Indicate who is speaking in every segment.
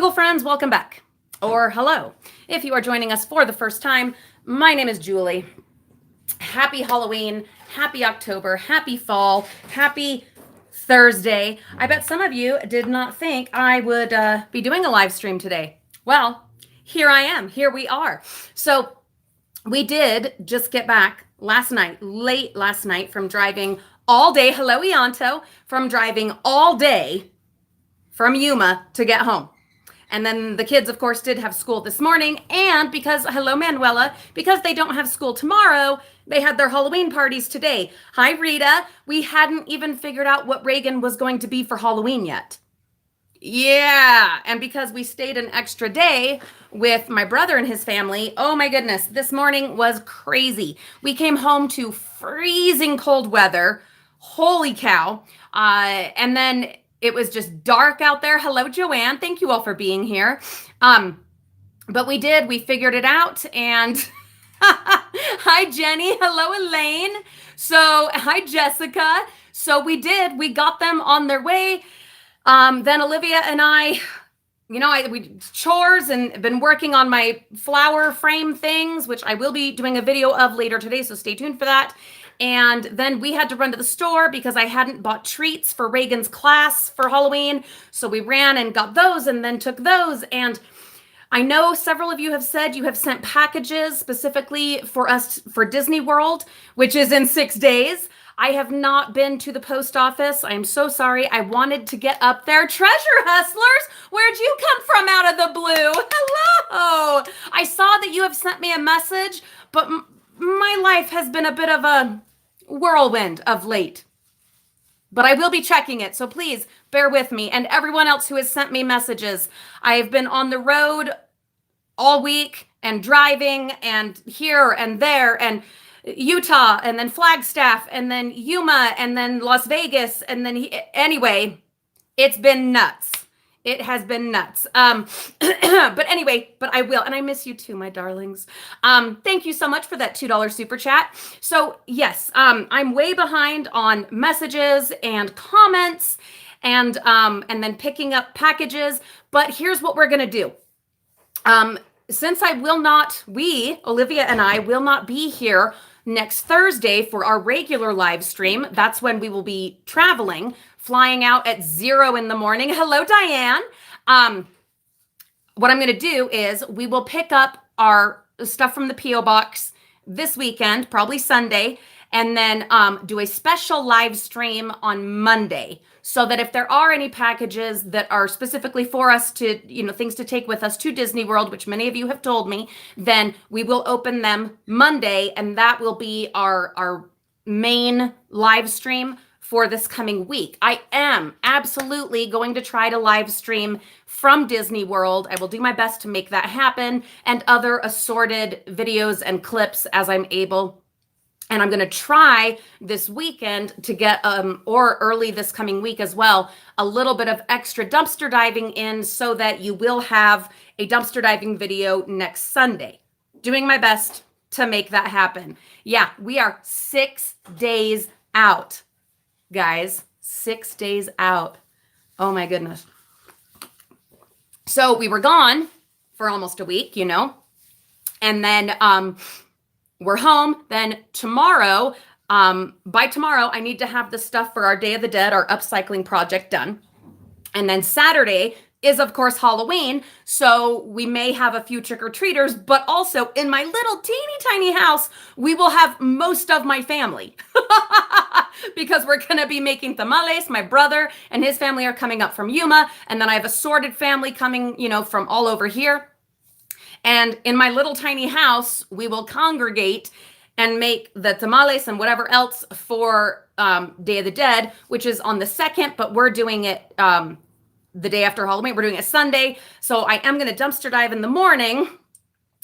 Speaker 1: Frugal friends, welcome back. Or hello. If you are joining us for the first time, my name is Julie. Happy Halloween, happy October, happy fall, happy Thursday. I bet some of you did not think I would be doing a live stream today. Well, here I am. Here we are. So we did just get back late last night from driving all day. Hello, Ianto. From driving all day from Yuma to get home. And then the kids, of course, did have school this morning. And because, hello, Manuela, because they don't have school tomorrow, they had their Halloween parties today. Hi, Rita. We hadn't even figured out what Reagan was going to be for Halloween yet. Yeah. And because we stayed an extra day with my brother and his family, oh my goodness, this morning was crazy. We came home to freezing cold weather. Holy cow. And then it was just dark out there. Hello, Joanne. Thank you all for being here. But we figured it out. And hi, Jenny. Hello, Elaine. So hi, Jessica. So we got them on their way. Then Olivia and I, we chores and been working on my flower frame things, which I will be doing a video of later today. So stay tuned for that. And then we had to run to the store because I hadn't bought treats for Reagan's class for Halloween. So we ran and got those and then took those. And I know several of you have said you have sent packages specifically for us for Disney World, which is in 6 days. I have not been to the post office. I am so sorry. I wanted to get up there. Treasure hustlers, where'd you come from out of the blue? Hello. I saw that you have sent me a message, but my life has been a bit of a whirlwind of late. But I will be checking it, so please bear with me. And everyone else who has sent me messages, I have been on the road all week and driving and here and there and Utah and then Flagstaff and then Yuma and then Las Vegas. And then anyway, it's been nuts. It has been nuts. But anyway, I will. And I miss you too, my darlings. Thank you so much for that $2 super chat. So yes, I'm way behind on messages and comments and then picking up packages. But here's what we're going to do. Since Olivia and I will not be here next Thursday for our regular live stream. That's when we will be traveling, flying out at 0 in the morning. Hello, Diane. What I'm going to do is we will pick up our stuff from the P.O. box this weekend, probably Sunday, and then do a special live stream on Monday so that if there are any packages that are specifically for us to, things to take with us to Disney World, which many of you have told me, then we will open them Monday, and that will be our main live stream for this coming week. I am absolutely going to try to live stream from Disney World. I will do my best to make that happen and other assorted videos and clips as I'm able. And I'm going to try this weekend to get, or early this coming week as well, a little bit of extra dumpster diving in so that you will have a dumpster diving video next Sunday. Doing my best to make that happen. Yeah, we are 6 days out, guys. 6 days out. Oh my goodness. So we were gone for almost a week, and then, we're home. Then tomorrow, by tomorrow, I need to have the stuff for our Day of the Dead, our upcycling project done. And then Saturday is, of course, Halloween. So we may have a few trick-or-treaters, but also in my little teeny tiny house, we will have most of my family because we're going to be making tamales. My brother and his family are coming up from Yuma. And then I have assorted family coming, from all over here. And in my little tiny house, we will congregate and make the tamales and whatever else for Day of the Dead, which is on the 2nd, but we're doing it the day after Halloween. We're doing it Sunday. So I am going to dumpster dive in the morning.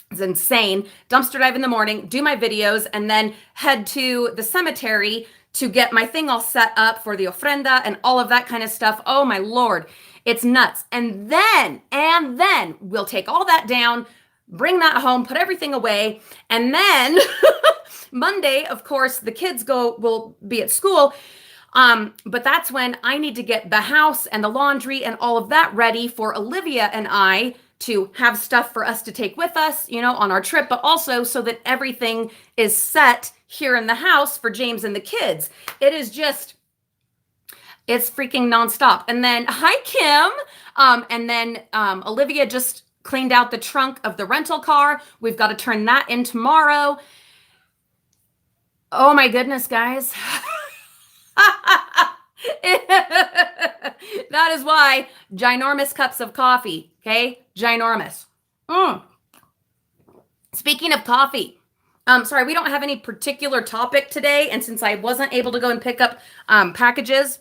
Speaker 1: It's insane. Dumpster dive in the morning, do my videos, and then head to the cemetery to get my thing all set up for the ofrenda and all of that kind of stuff. Oh my Lord, it's nuts. And then we'll take all that down, bring that home, put everything away. And then Monday, of course, the kids will be at school. But that's when I need to get the house and the laundry and all of that ready for Olivia and I to have stuff for us to take with us, on our trip, but also so that everything is set here in the house for James and the kids. It's freaking nonstop. And then, hi, Kim. And then Olivia just cleaned out the trunk of the rental car. We've got to turn that in tomorrow. Oh my goodness, guys. That is why ginormous cups of coffee, okay? Ginormous. Speaking of coffee, sorry, we don't have any particular topic today. And since I wasn't able to go and pick up packages,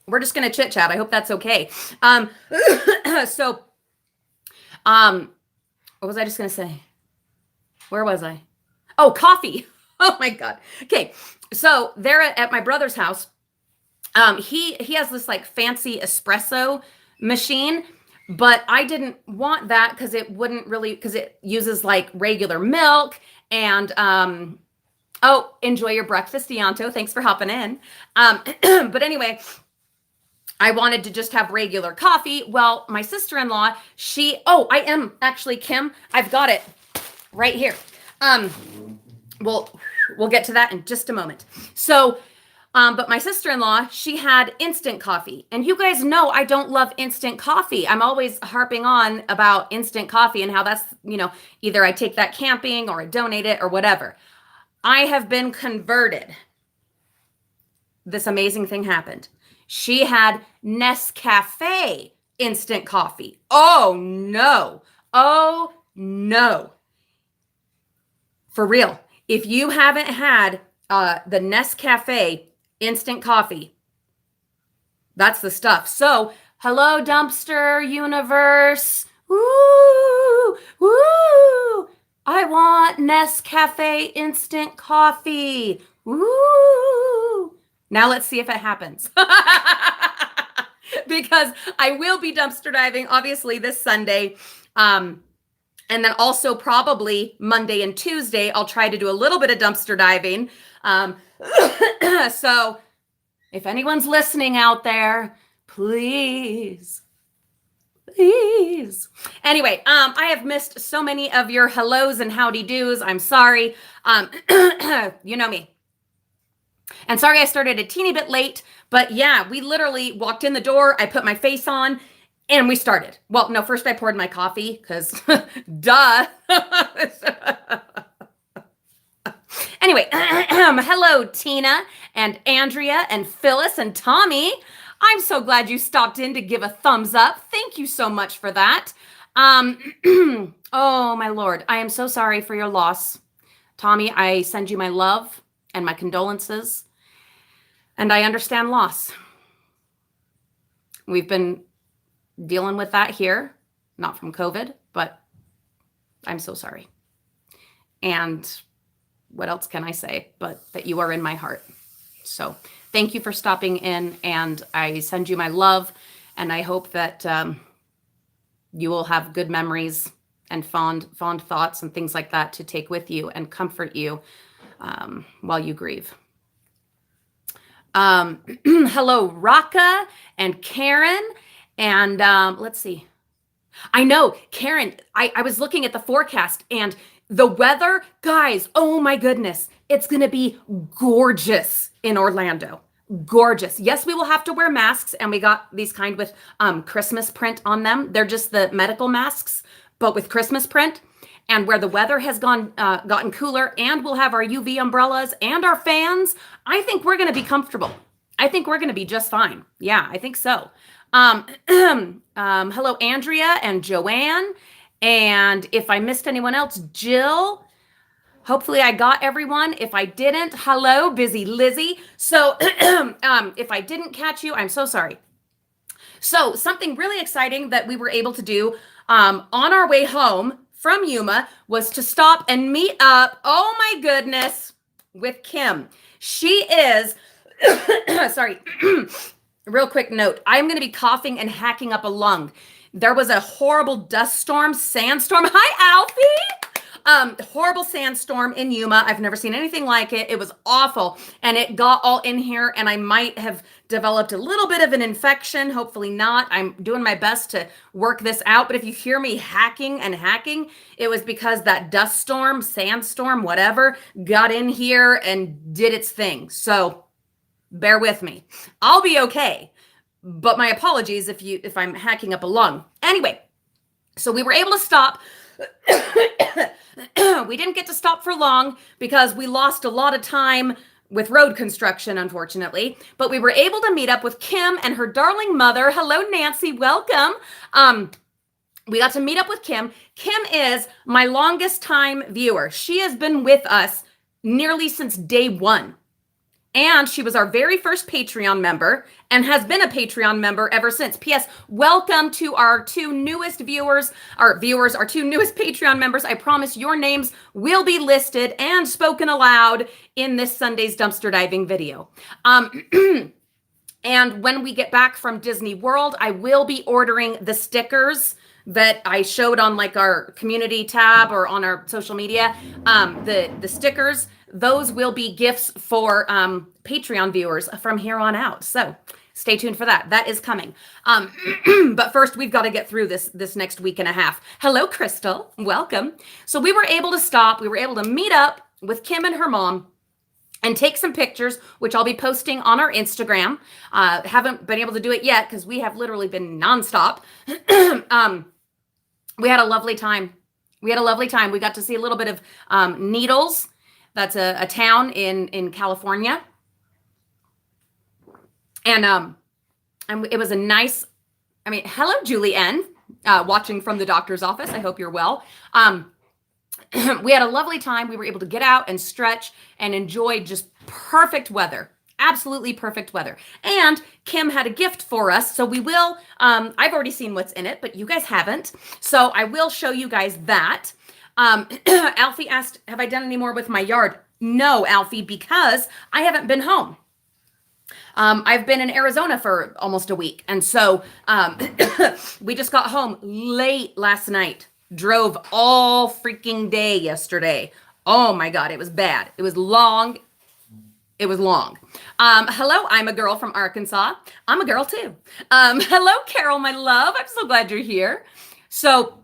Speaker 1: we're just going to chit chat. I hope that's okay. What was I just going to say? Where was I? Oh, coffee. Oh my God. Okay. So there at my brother's house, he has this like fancy espresso machine, but I didn't want that because it uses like regular milk and, oh, enjoy your breakfast, Deonto. Thanks for hopping in. But anyway, I wanted to just have regular coffee. Well, my sister-in-law, I am actually, Kim, I've got it right here. We'll get to that in just a moment. So, but my sister-in-law, she had instant coffee. And you guys know I don't love instant coffee. I'm always harping on about instant coffee and how that's, either I take that camping or I donate it or whatever. I have been converted. This amazing thing happened. She had Nescafe instant coffee. Oh, no. Oh, no. For real. If you haven't had the Nescafe instant coffee, that's the stuff. So, hello, dumpster universe. Woo, woo. I want Nescafe instant coffee. Woo. Now let's see if it happens. Because I will be dumpster diving, obviously, this Sunday. And then also probably Monday and Tuesday, I'll try to do a little bit of dumpster diving. So if anyone's listening out there, please. Anyway, I have missed so many of your hellos and howdy doos. I'm sorry. You know me. And sorry I started a teeny bit late, but yeah, we literally walked in the door. I put my face on. And we started. Well, no, first I poured my coffee because duh. Anyway, hello, Tina and Andrea and Phyllis and Tommy. I'm so glad you stopped in to give a thumbs up. Thank you so much for that. Oh, my Lord. I am so sorry for your loss. Tommy, I send you my love and my condolences. And I understand loss. We've been dealing with that here, not from COVID, but I'm so sorry. And what else can I say but that you are in my heart? So thank you for stopping in, and I send you my love, and I hope that you will have good memories and fond thoughts and things like that to take with you and comfort you while you grieve. Hello, Raka and Karen. And let's see. I know, Karen, I was looking at the forecast and the weather, guys, oh my goodness. It's going to be gorgeous in Orlando. Gorgeous. Yes, we will have to wear masks, and we got these kind with Christmas print on them. They're just the medical masks, but with Christmas print. And where the weather has gotten cooler, and we'll have our UV umbrellas and our fans, I think we're going to be comfortable. I think we're going to be just fine. Yeah, I think so. Hello, Andrea and Joanne. And if I missed anyone else, Jill, hopefully I got everyone. If I didn't, hello, Busy Lizzie. So, if I didn't catch you, I'm so sorry. So something really exciting that we were able to do, on our way home from Yuma was to stop and meet up. Oh my goodness, with Kim. She is, sorry, real quick note. I'm going to be coughing and hacking up a lung. There was a horrible dust storm, sandstorm. Hi, Alfie. Horrible sandstorm in Yuma. I've never seen anything like it. It was awful. And it got all in here, and I might have developed a little bit of an infection. Hopefully not. I'm doing my best to work this out. But if you hear me hacking and hacking, it was because that dust storm, sandstorm, whatever, got in here and did its thing. So bear with me. I'll be okay. But my apologies if I'm hacking up a lung. Anyway, so we were able to stop. We didn't get to stop for long because we lost a lot of time with road construction, unfortunately. But we were able to meet up with Kim and her darling mother. Hello, Nancy. Welcome. We got to meet up with Kim. Kim is my longest time viewer. She has been with us nearly since day one. And she was our very first Patreon member and has been a Patreon member ever since. P.S. Welcome to our two newest viewers, our two newest Patreon members. I promise your names will be listed and spoken aloud in this Sunday's dumpster diving video. And when we get back from Disney World, I will be ordering the stickers that I showed on like our community tab or on our social media. The stickers. Those will be gifts for Patreon viewers from here on out. So stay tuned for that. That is coming. But first, we've got to get through this next week and a half. Hello, Crystal. Welcome. So we were able to stop. We were able to meet up with Kim and her mom and take some pictures, which I'll be posting on our Instagram. Haven't been able to do it yet because we have literally been nonstop. We had a lovely time. We got to see a little bit of Needles. That's a town in California. And it was a nice, hello, Julie N, watching from the doctor's office. I hope you're well. We had a lovely time. We were able to get out and stretch and enjoy just perfect weather. Absolutely perfect weather. And Kim had a gift for us. So we will, I've already seen what's in it, but you guys haven't. So I will show you guys that. Alfie asked, have I done any more with my yard? No, Alfie, because I haven't been home. I've been in Arizona for almost a week. And so we just got home late last night, drove all freaking day yesterday. Oh my God, it was bad. It was long. Hello, I'm a girl from Arkansas. I'm a girl too. Hello, Carol, my love. I'm so glad you're here. So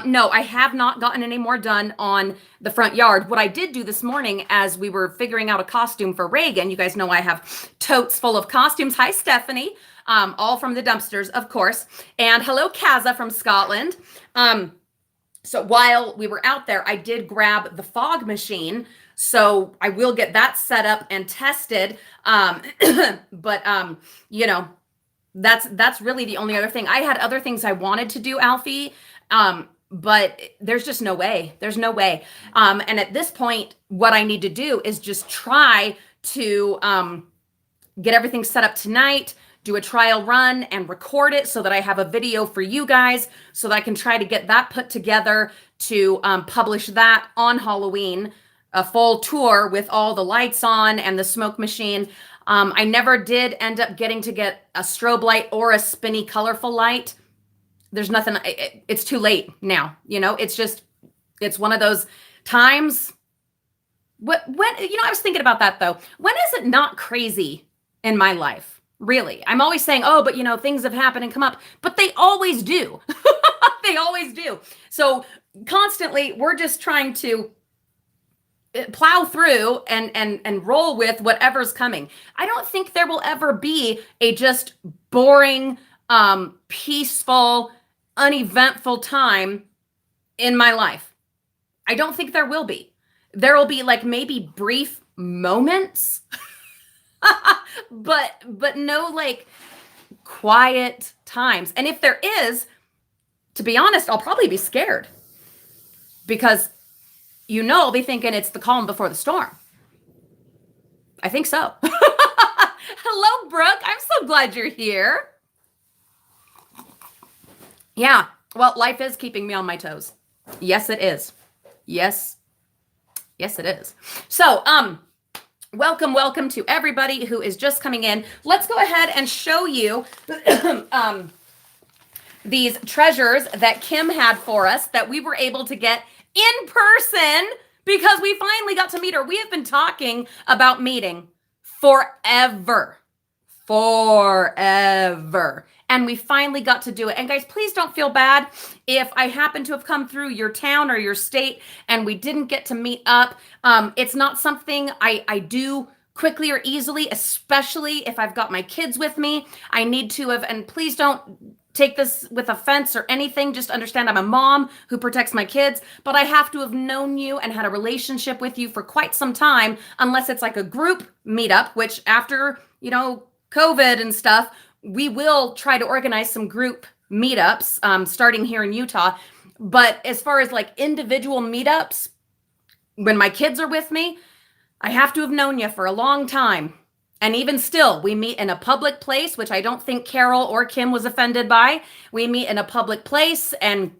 Speaker 1: no, I have not gotten any more done on the front yard. What I did do this morning as we were figuring out a costume for Reagan, you guys know I have totes full of costumes. Hi, Stephanie. All from the dumpsters, of course. And hello, Kaza from Scotland. So while we were out there, I did grab the fog machine. So I will get that set up and tested. But that's really the only other thing. I had other things I wanted to do, Alfie. But there's just no way. There's no way. And at this point, what I need to do is just try to get everything set up tonight, do a trial run and record it so that I have a video for you guys so that I can try to get that put together to publish that on Halloween, a full tour with all the lights on and the smoke machine. I never did end up getting to get a strobe light or a spinny colorful light. There's nothing, it's too late now, it's one of those times. When, I was thinking about that though. When is it not crazy in my life? Really? I'm always saying, oh, but things have happened and come up, but they always do. They always do. So constantly we're just trying to plow through and roll with whatever's coming. I don't think there will ever be a just boring, peaceful, uneventful time in my life. I don't think there will be. There will be like maybe brief moments, but no like quiet times. And if there is, to be honest, I'll probably be scared because I'll be thinking it's the calm before the storm. I think so. Hello, Brooke. I'm so glad you're here. Yeah. Well, life is keeping me on my toes. Yes, it is. Yes, it is. So, welcome to everybody who is just coming in. Let's go ahead and show you these treasures that Kim had for us that we were able to get in person because we finally got to meet her. We have been talking about meeting forever. Forever. And we finally got to do it. And guys, please don't feel bad if I happen to have come through your town or your state and we didn't get to meet up. It's not something I do quickly or easily, especially if I've got my kids with me. I need to have, and please don't take this with offense or anything. Just understand I'm a mom who protects my kids, but I have to have known you and had a relationship with you for quite some time, unless it's like a group meetup, which after, COVID and stuff, we will try to organize some group meetups starting here in Utah. But as far as like individual meetups, when my kids are with me, I have to have known you for a long time. And even still, we meet in a public place, which I don't think Carol or Kim was offended by. We meet in a public place and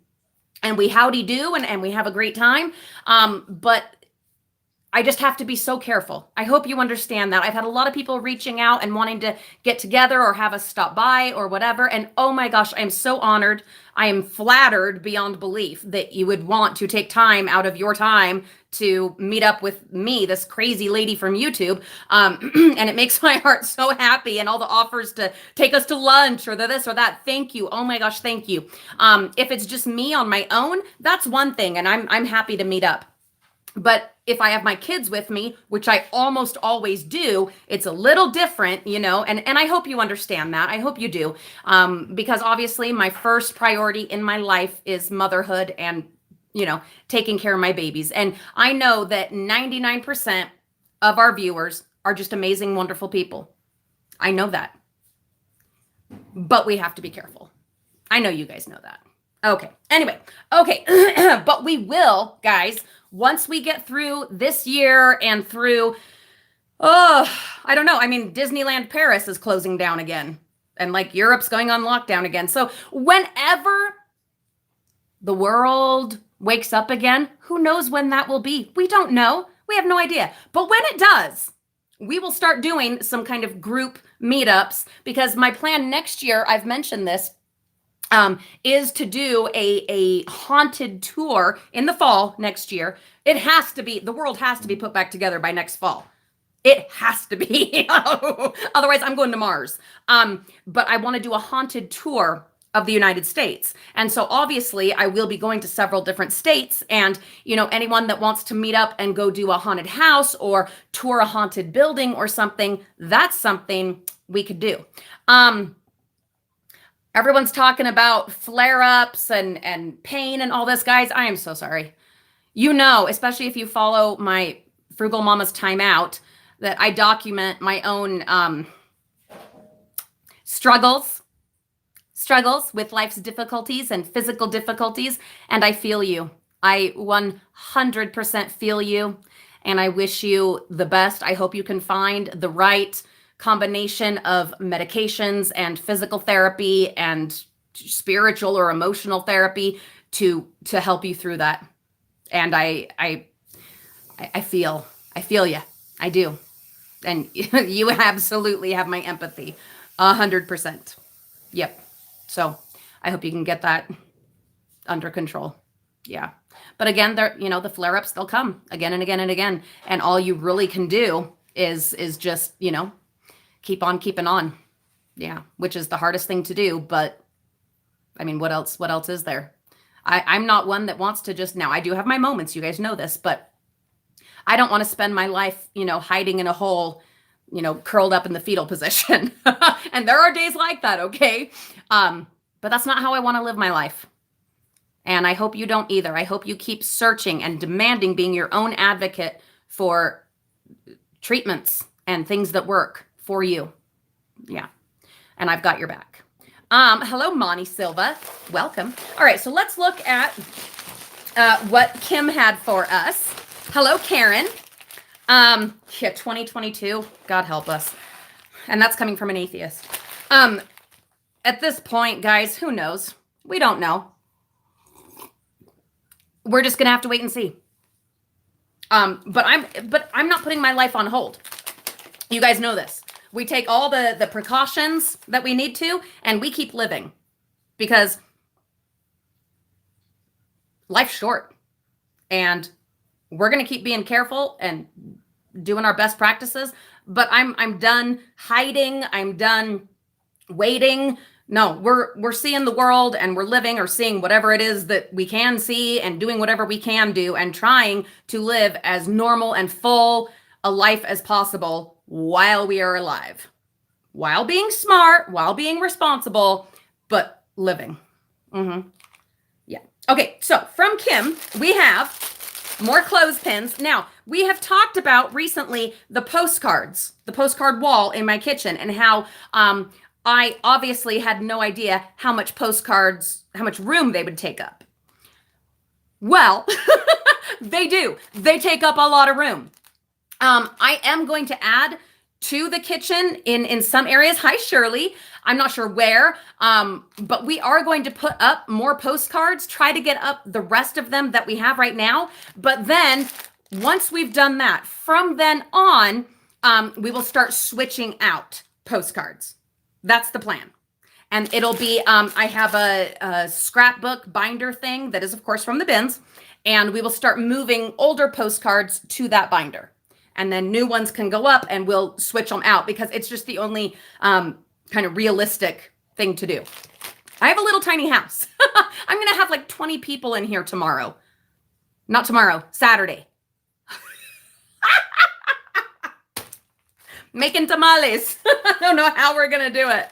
Speaker 1: we howdy do and we have a great time. But I just have to be so careful. I hope you understand that. I've had a lot of people reaching out and wanting to get together or have us stop by or whatever. And oh my gosh, I am so honored. I am flattered beyond belief that you would want to take time out of your time to meet up with me, this crazy lady from YouTube. And it makes my heart so happy, and all the offers to take us to lunch or this or that. Thank you. Oh my gosh, thank you. If it's just me on my own, that's one thing. And I'm happy to meet up. But if I have my kids with me, which I almost always do, it's a little different, and I hope you understand that. I hope you do. Because obviously my first priority in my life is motherhood and, taking care of my babies. And I know that 99% of our viewers are just amazing, wonderful people. I know that. But we have to be careful. I know you guys know that. Okay. Anyway. Okay. But we will, guys, once we get through this year and through, I don't know. I mean, Disneyland Paris is closing down again. And like Europe's going on lockdown again. So whenever the world wakes up again, who knows when that will be? We don't know. We have no idea. But when it does, we will start doing some kind of group meetups, because my plan next year, I've mentioned this, is to do a haunted tour in the fall next year. It has to be, the world has to be put back together by next fall. It has to be. Otherwise, I'm going to Mars. But I want to do a haunted tour of the United States. And so obviously I will be going to several different states, and, anyone that wants to meet up and go do a haunted house or tour a haunted building or something, that's something we could do. Everyone's talking about flare-ups and pain and all this, guys. I am so sorry. Especially if you follow my Frugal Mama's Timeout, that I document my own struggles with life's difficulties and physical difficulties. And I feel you. I 100% feel you. And I wish you the best. I hope you can find the right combination of medications and physical therapy and spiritual or emotional therapy to help you through that. And I feel you. I do. And you absolutely have my empathy. 100%. Yep. So I hope you can get that under control. Yeah. But again, the flare-ups, they'll come again and again and again. And all you really can do is just, keep on keeping on. Yeah. Which is the hardest thing to do. But I mean, what else is there? I'm not one that wants to just, now I do have my moments. You guys know this, but I don't want to spend my life, hiding in a hole, curled up in the fetal position. And there are days like that. Okay. But that's not how I want to live my life. And I hope you don't either. I hope you keep searching and demanding, being your own advocate for treatments and things that work for you. Yeah. And I've got your back. Hello, Monty Silva. Welcome. All right. So let's look at what Kim had for us. Hello, Karen. 2022. God help us. And that's coming from an atheist. At this point, guys, who knows? We don't know. We're just going to have to wait and see. But I'm not putting my life on hold. You guys know this. We take all the precautions that we need to, and we keep living, because life's short. And we're going to keep being careful and doing our best practices, but I'm done hiding. I'm done waiting. No, we're seeing the world, and we're living or seeing whatever it is that we can see, and doing whatever we can do, and trying to live as normal and full a life as possible while we are alive, while being smart, while being responsible, but living. Yeah. Okay. So from Kim, we have more clothespins. Now, we have talked about recently the postcards, the postcard wall in my kitchen, and how I obviously had no idea how much postcards, how much room they would take up. Well, they do. They take up a lot of room. I am going to add to the kitchen in some areas. Hi, Shirley. I'm not sure where, but we are going to put up more postcards, try to get up the rest of them that we have right now. But then once we've done that, from then on, we will start switching out postcards. That's the plan. And it'll be, I have a scrapbook binder thing that is, of course, from the bins. And we will start moving older postcards to that binder. And then new ones can go up, and we'll switch them out, because it's just the only kind of realistic thing to do. I have a little tiny house. I'm going to have like 20 people in here tomorrow. Not tomorrow, Saturday. Making tamales. I don't know how we're going to do it.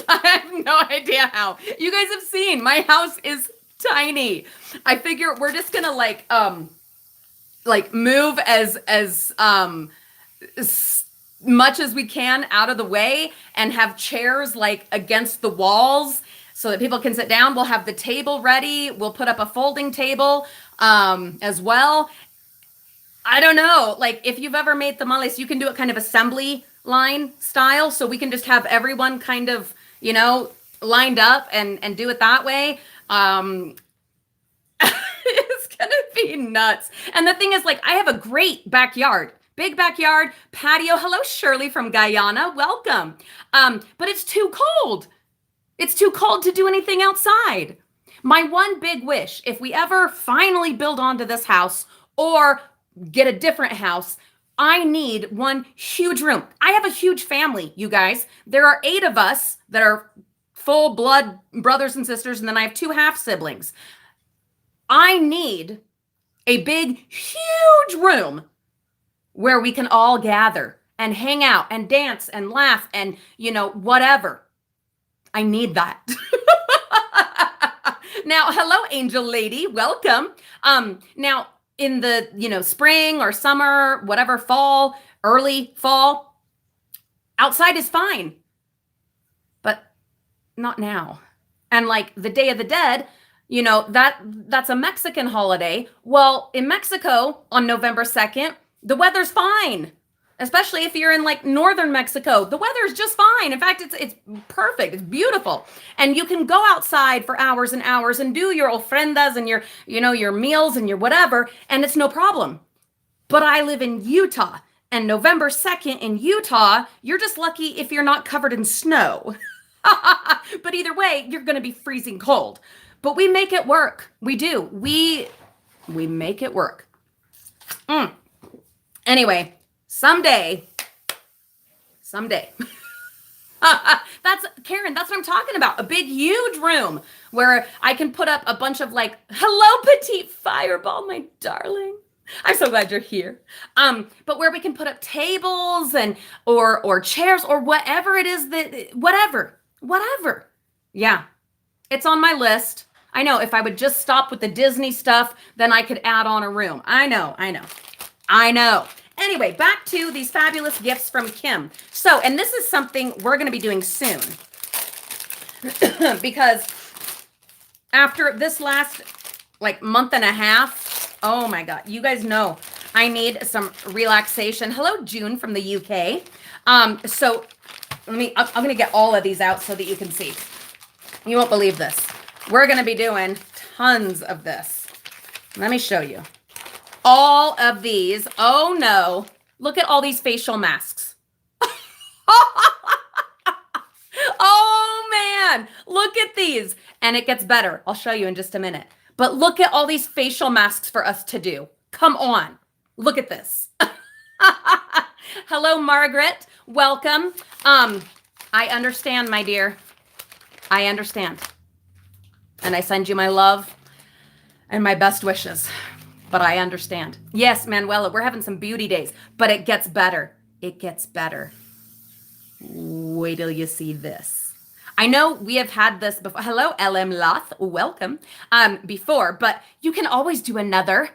Speaker 1: I have no idea how. You guys have seen my house is tiny. I figure we're just going to like move as much as we can out of the way, and have chairs like against the walls so that people can sit down. We'll have the table ready. We'll put up a folding table as well. I don't know, like if you've ever made tamales, you can do it kind of assembly line style. So we can just have everyone kind of, you know, lined up and do it that way. It's going to be nuts. And the thing is, like, I have a great backyard, big backyard, patio. Hello, Shirley from Guyana. Welcome. But it's too cold. It's too cold to do anything outside. My one big wish, if we ever finally build onto this house or get a different house, I need one huge room. I have a huge family, you guys. There are 8 of us that are full blood brothers and sisters, and then I have 2 half siblings. I need a big, huge room where we can all gather and hang out and dance and laugh and, you know, whatever. I need that. Now, hello, Angel Lady. Welcome. Now, in the, you know, spring or summer, whatever, fall, early fall, outside is fine, but not now. And like the Day of the Dead, you know, that's a Mexican holiday. Well, in Mexico on November 2nd, the weather's fine. Especially if you're in like northern Mexico, the weather's just fine. In fact, it's perfect. It's beautiful. And you can go outside for hours and hours and do your ofrendas and your, you know, your meals and your whatever, and it's no problem. But I live in Utah, and November 2nd in Utah, you're just lucky if you're not covered in snow. But either way, you're going to be freezing cold. But we make it work. We do. We make it work. Anyway, someday. That's Karen, that's what I'm talking about. A big, huge room where I can put up a bunch of like, hello, petite fireball, my darling. I'm so glad you're here. But where we can put up tables and or chairs or whatever it is that whatever. Yeah. It's on my list. I know if I would just stop with the Disney stuff, then I could add on a room. I know. Anyway, back to these fabulous gifts from Kim. So, and this is something we're going to be doing soon. Because after this last like month and a half, oh my God, you guys know I need some relaxation. Hello, June from the UK. So I'm going to get all of these out so that you can see. You won't believe this. We're going to be doing tons of this. Let me show you. All of these. Oh no. Look at all these facial masks. Oh man. Look at these. And it gets better. I'll show you in just a minute. But look at all these facial masks for us to do. Come on. Look at this. Hello, Margaret. Welcome. I understand, my dear. I understand. And I send you my love and my best wishes. But I understand. Yes, Manuela, we're having some beauty days, but it gets better. It gets better. Wait till you see this. I know we have had this before. Hello, LM Loth. Welcome. Before, but you can always do another.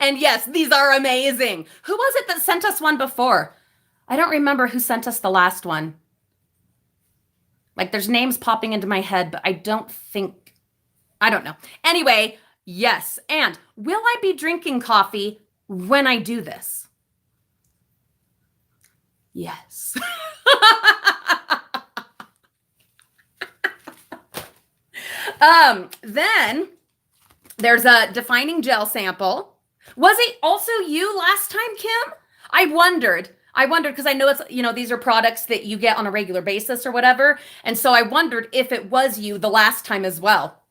Speaker 1: And yes, these are amazing. Who was it that sent us one before? I don't remember who sent us the last one. Like, there's names popping into my head, but I don't know. Anyway, yes. And will I be drinking coffee when I do this? Yes. Then there's a defining gel sample. Was it also you last time, Kim? I wondered because I know it's, these are products that you get on a regular basis or whatever. And so I wondered if it was you the last time as well.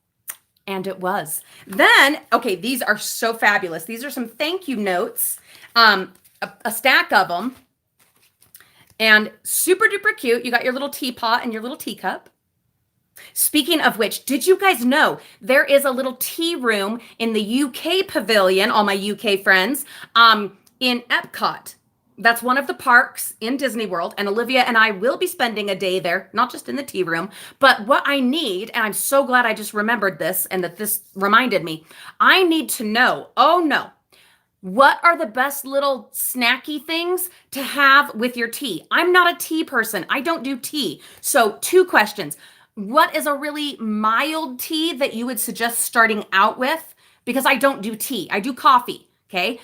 Speaker 1: And it was. Then, okay, these are so fabulous. These are some thank you notes, a stack of them. And super duper cute. You got your little teapot and your little teacup. Speaking of which, did you guys know there is a little tea room in the UK pavilion, all my UK friends, in Epcot? That's one of the parks in Disney World, and Olivia and I will be spending a day there, not just in the tea room, but what I need, and I'm so glad I just remembered this and that this reminded me, I need to know, what are the best little snacky things to have with your tea? I'm not a tea person. I don't do tea. So 2 questions. What is a really mild tea that you would suggest starting out with? Because I don't do tea. I do coffee. Okay.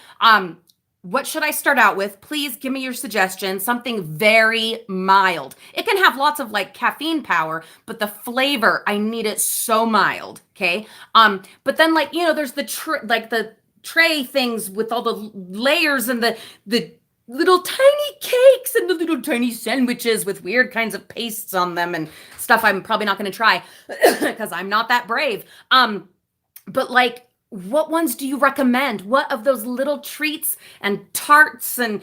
Speaker 1: What should I start out with? Please give me your suggestion. Something very mild. It can have lots of like caffeine power, but the flavor, I need it so mild. Okay. But then there's the tray things with all the layers and the little tiny cakes and the little tiny sandwiches with weird kinds of pastes on them and stuff I'm probably not going to try because I'm not that brave. But what ones do you recommend? What of those little treats and tarts and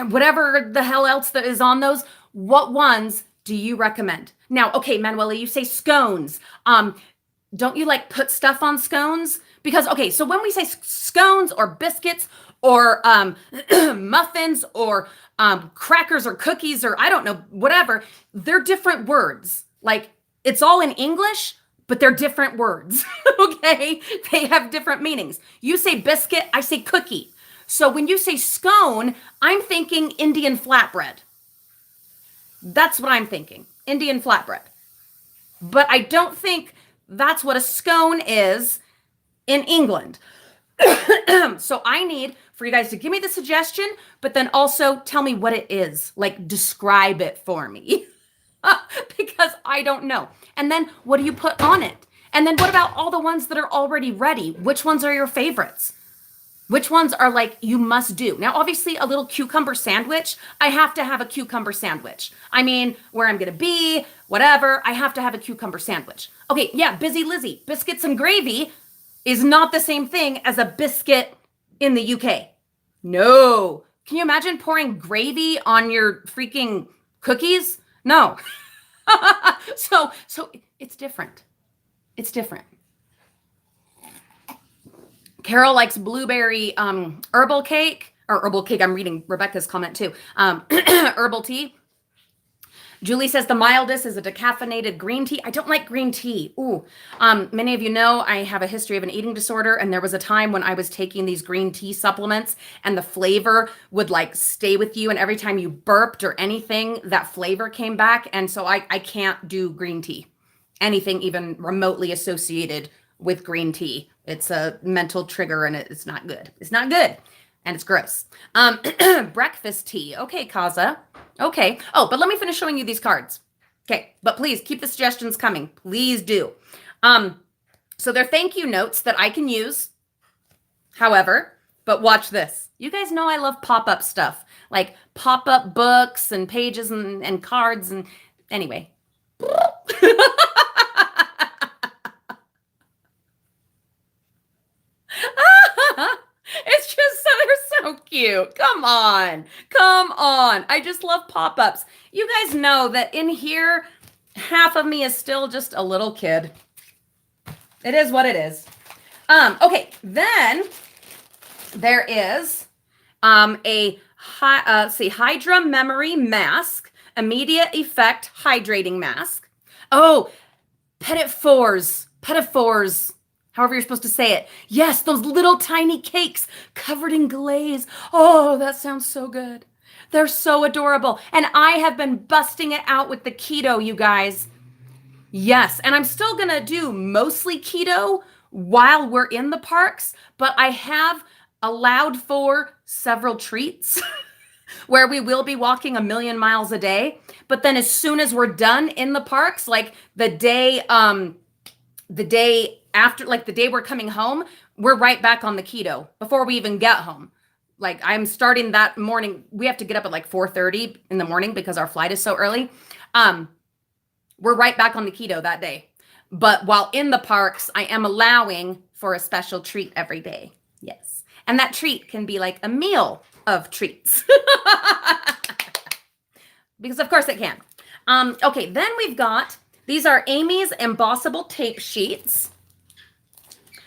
Speaker 1: whatever the hell else that is on those, what ones do you recommend? Now, okay, Manuela, you say scones. Don't you put stuff on scones? Because, okay, so when we say scones or biscuits or muffins or crackers or cookies or I don't know, whatever, they're different words. It's all in English, but they're different words, okay? They have different meanings. You say biscuit, I say cookie. So when you say scone, I'm thinking Indian flatbread. That's what I'm thinking, Indian flatbread. But I don't think that's what a scone is in England. So I need for you guys to give me the suggestion, but then also tell me what it is. Describe it for me. Because I don't know. And then what do you put on it? And then what about all the ones that are already ready? Which ones are your favorites? Which ones are you must do? Now, obviously, a little cucumber sandwich. I have to have a cucumber sandwich. I mean, where I'm going to be, whatever, I have to have a cucumber sandwich. Okay, yeah, Busy Lizzie. Biscuits and gravy is not the same thing as a biscuit in the UK. No. Can you imagine pouring gravy on your freaking cookies? No. So it's different. It's different. Carol likes blueberry herbal cake. I'm reading Rebecca's comment too. Herbal tea. Julie says the mildest is a decaffeinated green tea. I don't like green tea. Ooh. Many of you know I have a history of an eating disorder, and there was a time when I was taking these green tea supplements and the flavor would stay with you, and every time you burped or anything, that flavor came back. And so I can't do green tea. Anything even remotely associated with green tea. It's a mental trigger and it's not good. It's not good. And it's gross. Breakfast tea. Okay, Kaza. Okay. Oh, but let me finish showing you these cards. Okay, but please keep the suggestions coming. Please do. So they're thank you notes that I can use. However, But watch this. You guys know I love pop-up stuff, like pop-up books and pages and cards. And anyway. It's just they're so cute. Come on. Come on. I just love pop-ups. You guys know that in here, half of me is still just a little kid. It is what it is. Okay, then there is Hydra Memory Mask, Immediate Effect Hydrating Mask. Oh, Petit Fours, however you're supposed to say it. Yes, those little tiny cakes covered in glaze. Oh, that sounds so good. They're so adorable. And I have been busting it out with the keto, you guys. Yes, and I'm still going to do mostly keto while we're in the parks, but I have allowed for several treats where we will be walking 1,000,000 miles a day. But then as soon as we're done in the parks, like the day after, like the day we're coming home, we're right back on the keto before we even get home. Like I'm starting that morning. We have to get up at like 4:30 in the morning because our flight is so early. We're right back on the keto that day. But while in the parks, I am allowing for a special treat every day. Yes. And that treat can be like a meal of treats. Because of course it can. Okay, then we've got, these are Amy's embossable tape sheets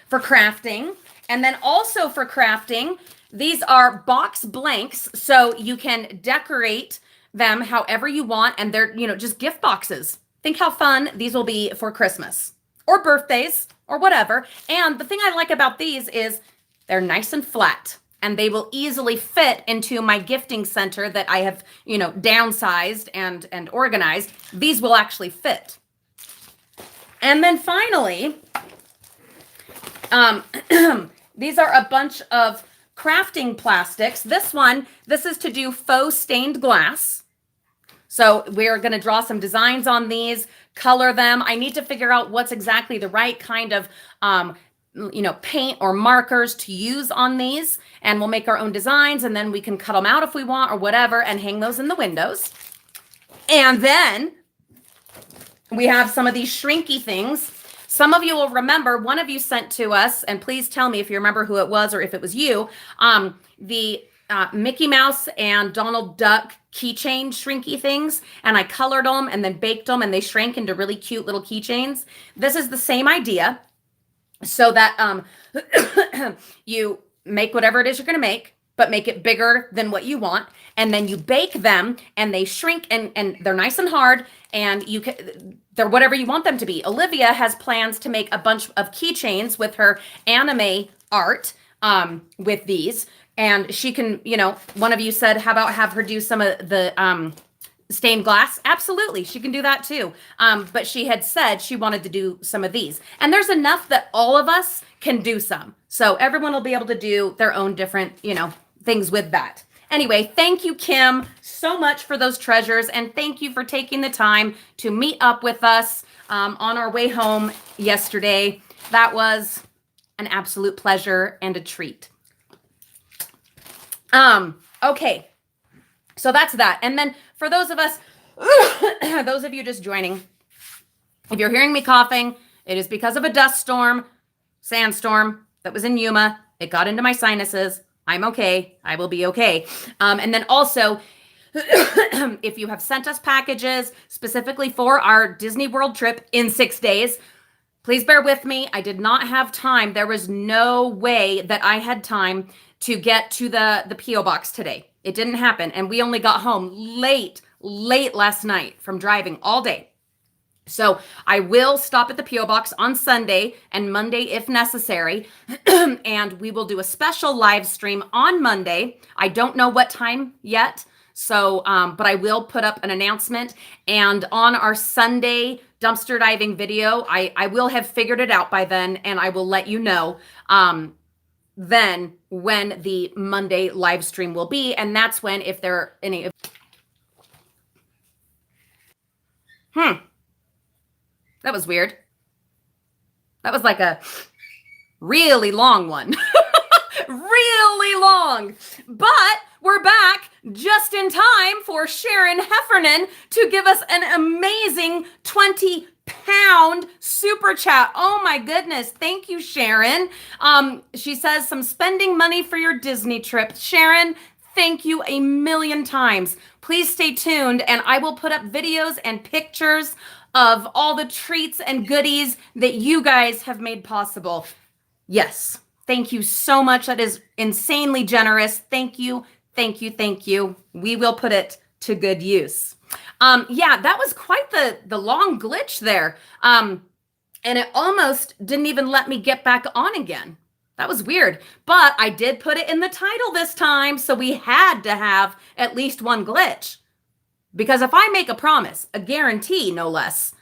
Speaker 1: for crafting. And then also for crafting, these are box blanks. So you can decorate them however you want. And they're, just gift boxes. Think how fun these will be for Christmas or birthdays or whatever. And the thing I like about these is they're nice and flat and they will easily fit into my gifting center that I have, downsized and organized. These will actually fit. And then finally, these are a bunch of crafting plastics. This is to do faux stained glass. So we're going to draw some designs on these, color them. I need to figure out what's exactly the right kind of, paint or markers to use on these. And we'll make our own designs and then we can cut them out if we want or whatever and hang those in the windows. And then we have some of these shrinky things. Some of you will remember, one of you sent to us, and please tell me if you remember who it was or if it was you, the Mickey Mouse and Donald Duck keychain shrinky things, and I colored them and then baked them and they shrank into really cute little keychains. This is the same idea, so that you make whatever it is you're going to make, but make it bigger than what you want, and then you bake them and they shrink and they're nice and hard, and they're whatever you want them to be. Olivia has plans to make a bunch of keychains with her anime art with these. And she can, one of you said, how about have her do some of the stained glass? Absolutely. She can do that too. But she had said she wanted to do some of these. And there's enough that all of us can do some. So everyone will be able to do their own different, things with that. Anyway, thank you, Kim, so much for those treasures. And thank you for taking the time to meet up with us on our way home yesterday. That was an absolute pleasure and a treat. Okay, so that's that. And then for those of us, those of you just joining, if you're hearing me coughing, it is because of a dust storm, sandstorm that was in Yuma. It got into my sinuses. I'm okay. I will be okay. And then also, if you have sent us packages specifically for our Disney World trip in 6 days, please bear with me. I did not have time. There was no way that I had time to get to the P.O. box today. It didn't happen. And we only got home late last night from driving all day. So I will stop at the P.O. box on Sunday and Monday if necessary. And we will do a special live stream on Monday. I don't know what time yet. So, but I will put up an announcement. And on our Sunday dumpster diving video, I will have figured it out by then. And I will let you know then when the Monday live stream will be. And that's when, if there are any. That was weird. That was like a really long one. really long. But we're back just in time for Sharon Heffernan to give us an amazing 20-pound super chat. Oh my goodness. Thank you, Sharon. She says some spending money for your Disney trip. Sharon, thank you a million times. Please stay tuned and I will put up videos and pictures of all the treats and goodies that you guys have made possible. Yes. Thank you so much. That is insanely generous. Thank you. Thank you. Thank you. We will put it to good use. Yeah, that was quite the long glitch there. And it almost didn't even let me get back on again. That was weird. But I did put it in the title this time, so we had to have at least one glitch. Because if I make a promise, a guarantee, no less,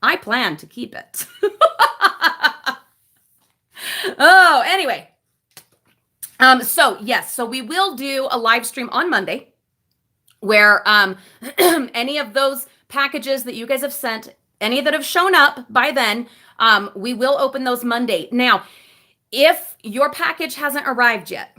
Speaker 1: I plan to keep it. Oh, anyway. So yes, so we will do a live stream on Monday where any of those packages that you guys have sent, any that have shown up by then, we will open those Monday. Now, if your package hasn't arrived yet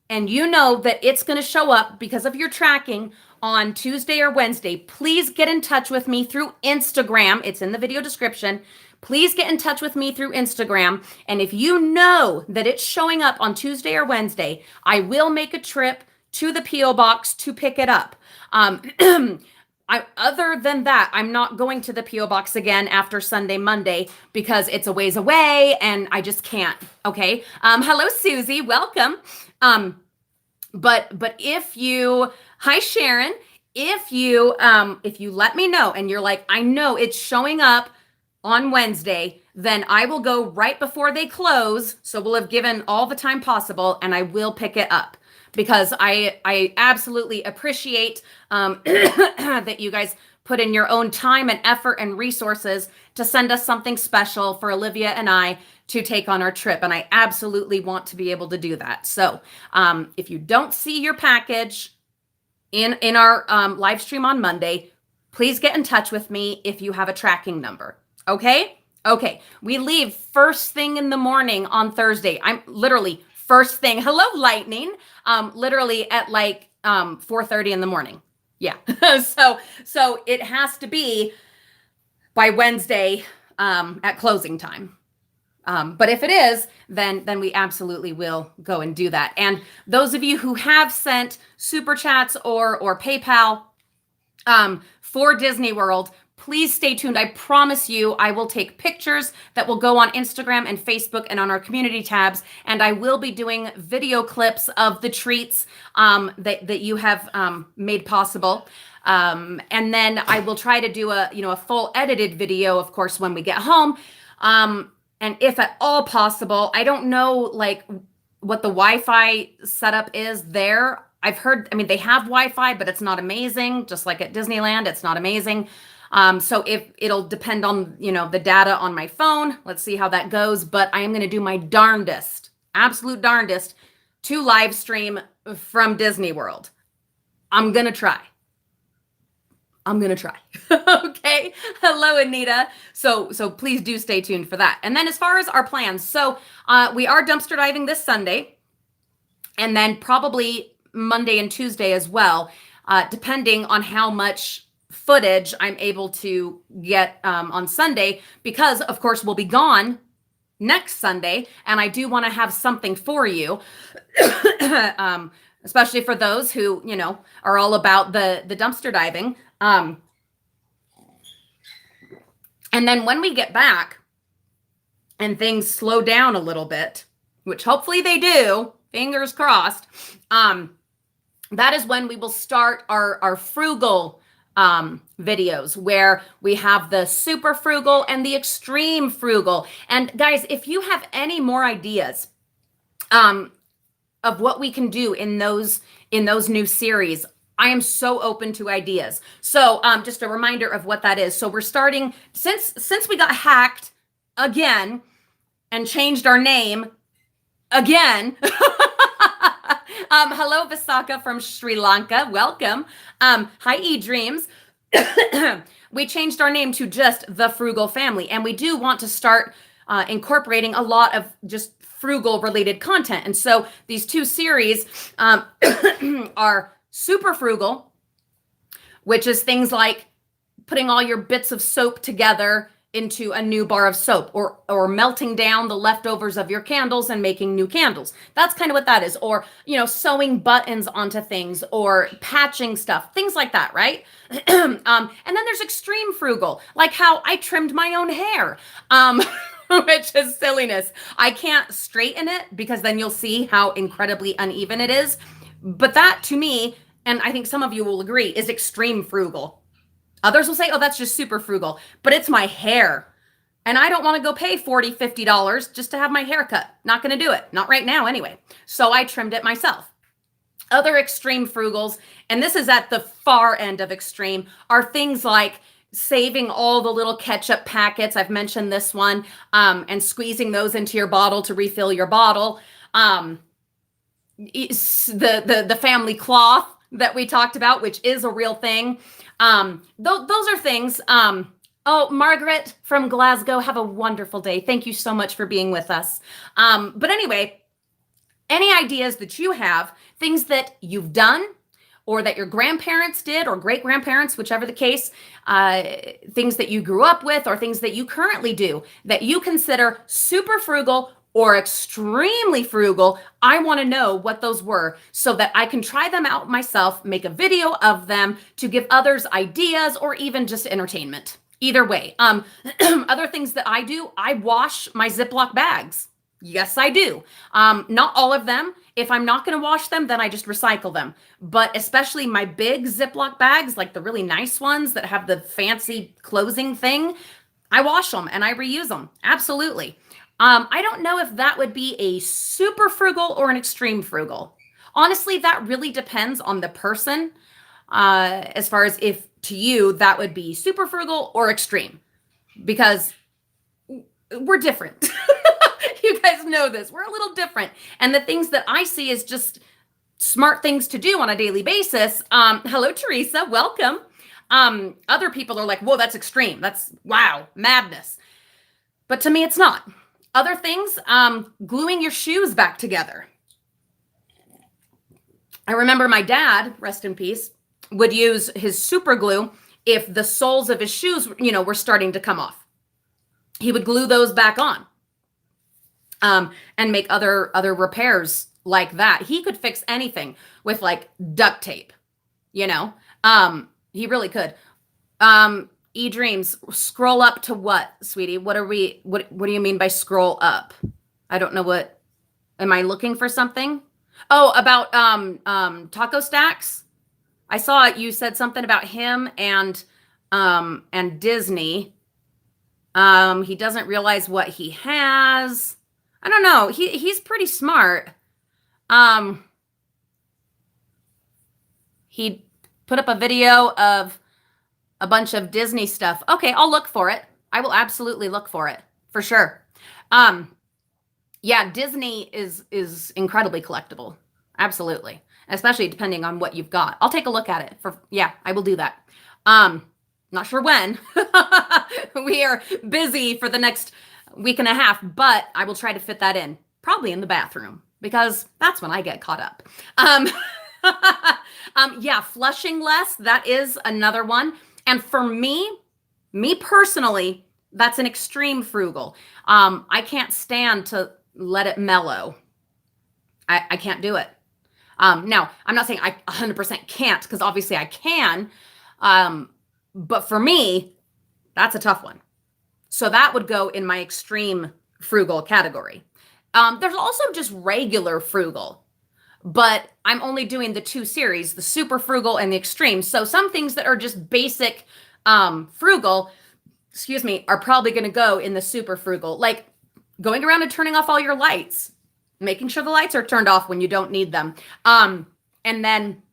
Speaker 1: and you know that it's going to show up because of your tracking on Tuesday or Wednesday, please get in touch with me through Instagram. It's in the video description. Please get in touch with me through Instagram. And if you know that it's showing up on Tuesday or Wednesday, I will make a trip to the P.O. box to pick it up. Other than that, I'm not going to the P.O. box again after Sunday, Monday, because it's a ways away and I just can't. Okay. Hello, Susie. Welcome. But if you, hi, Sharon, if you let me know and you're like, I know it's showing up on Wednesday, then I will go right before they close. So we'll have given all the time possible and I will pick it up because I absolutely appreciate that you guys put in your own time and effort and resources to send us something special for Olivia and I to take on our trip. And I absolutely want to be able to do that. So if you don't see your package in our live stream on Monday, please get in touch with me if you have a tracking number. Okay. We leave first thing in the morning on Thursday. I'm literally first thing. Hello, Lightning. Literally at like 4:30 in the morning. Yeah. so it has to be by Wednesday at closing time. But if it is, then we absolutely will go and do that. And those of you who have sent super chats or PayPal for Disney World, please stay tuned. I promise you, I will take pictures that will go on Instagram and Facebook and on our community tabs. And I will be doing video clips of the treats that you have made possible. And then I will try to do a full edited video, of course, when we get home. And if at all possible, I don't know like what the Wi-Fi setup is there. I've heard, they have Wi-Fi, but it's not amazing. Just like at Disneyland, it's not amazing. So if it'll depend on, the data on my phone, let's see how that goes. But I am going to do my darndest, absolute darndest to live stream from Disney World. I'm going to try. Okay. Hello, Anita. So please do stay tuned for that. And then as far as our plans, so we are dumpster diving this Sunday and then probably Monday and Tuesday as well, depending on how much footage I'm able to get on Sunday, because of course we'll be gone next Sunday. And I do want to have something for you, especially for those who, are all about the dumpster diving. And then when we get back and things slow down a little bit, which hopefully they do, fingers crossed, that is when we will start our frugal videos where we have the super frugal and the extreme frugal. And guys, if you have any more ideas of what we can do in those new series, I am so open to ideas. So just a reminder of what that is. So we're starting, since we got hacked again and changed our name again. Hello, Visaka from Sri Lanka. Welcome. Hi, eDreams. We changed our name to just The Frugal Family. And we do want to start incorporating a lot of just frugal related content. And so these two series are super frugal, which is things like putting all your bits of soap together into a new bar of soap, or melting down the leftovers of your candles and making new candles. That's kind of what that is. Or, sewing buttons onto things, or patching stuff, things like that, right? And then there's extreme frugal, like how I trimmed my own hair, which is silliness. I can't straighten it because then you'll see how incredibly uneven it is. But that, to me, and I think some of you will agree, is extreme frugal. Others will say, oh, that's just super frugal, but it's my hair. And I don't want to go pay $40, $50 just to have my hair cut. Not going to do it. Not right now anyway. So I trimmed it myself. Other extreme frugals, and this is at the far end of extreme, are things like saving all the little ketchup packets. I've mentioned this one, and squeezing those into your bottle to refill your bottle. The family cloth that we talked about, which is a real thing. Those are things. Oh, Margaret from Glasgow, have a wonderful day. Thank you so much for being with us. But anyway, any ideas that you have, things that you've done or that your grandparents did, or great-grandparents, whichever the case, things that you grew up with or things that you currently do that you consider super frugal or extremely frugal, I want to know what those were so that I can try them out myself, make a video of them to give others ideas or even just entertainment. Either way. Other things that I do, I wash my Ziploc bags. Yes, I do. Not all of them. If I'm not going to wash them, then I just recycle them. But especially my big Ziploc bags, like the really nice ones that have the fancy closing thing, I wash them and I reuse them. Absolutely. I don't know if that would be a super frugal or an extreme frugal. Honestly, that really depends on the person, as far as if to you that would be super frugal or extreme, because we're different. You guys know this. We're a little different. And the things that I see is just smart things to do on a daily basis. Hello, Teresa. Welcome. Other people are like, whoa, that's extreme. That's, wow, madness. But to me, it's not. Other things, gluing your shoes back together. I remember my dad, rest in peace, would use his super glue if the soles of his shoes, were starting to come off. He would glue those back on, and make other repairs like that. He could fix anything with like duct tape, he really could. E-Dreams, scroll up to what, sweetie? What do you mean by scroll up? I don't know am I looking for something? Oh, about taco stacks. I saw it. You said something about him and Disney. He doesn't realize what he has. I don't know. He's pretty smart. He put up a video of a bunch of Disney stuff. Okay, I'll look for it. I will absolutely look for it for sure. Yeah, Disney is incredibly collectible. Absolutely. Especially depending on what you've got. I'll take a look at it I will do that. Not sure when. We are busy for the next week and a half, but I will try to fit that in, probably in the bathroom, because that's when I get caught up. Yeah, flushing less, that is another one. And for me personally, that's an extreme frugal. I can't stand to let it mellow. I can't do it. Now, I'm not saying I 100% can't, because obviously I can. But for me, that's a tough one. So that would go in my extreme frugal category. There's also just regular frugal, but I'm only doing the two series, the super frugal and the extreme. So some things that are just basic frugal, are probably going to go in the super frugal, like going around and turning off all your lights, making sure the lights are turned off when you don't need them. And then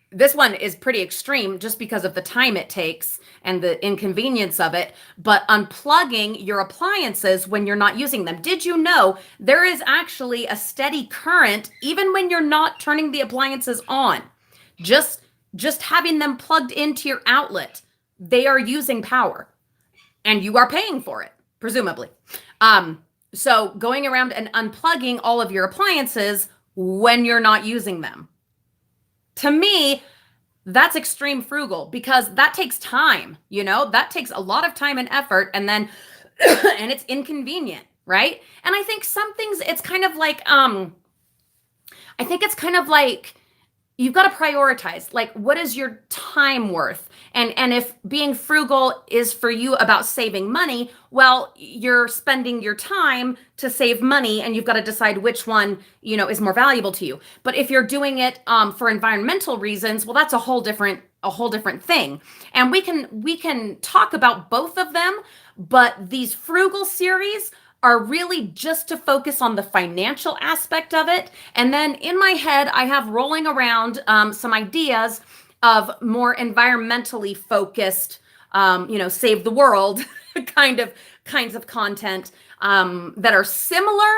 Speaker 1: this one is pretty extreme just because of the time it takes and the inconvenience of it, but unplugging your appliances when you're not using them. Did you know there is actually a steady current even when you're not turning the appliances on? Just having them plugged into your outlet, they are using power and you are paying for it, presumably. So going around and unplugging all of your appliances when you're not using them. To me, that's extreme frugal because that takes time, that takes a lot of time and effort, and then and it's inconvenient, right? And I think some things it's kind of like I think it's kind of like you've got to prioritize, like, what is your time worth? And if being frugal is for you about saving money, well, you're spending your time to save money, and you've got to decide which one is more valuable to you. But if you're doing it for environmental reasons, well, that's a whole different thing. And we can talk about both of them, but these frugal series are really just to focus on the financial aspect of it. And then in my head, I have rolling around some ideas of more environmentally focused, save the world kinds of content that are similar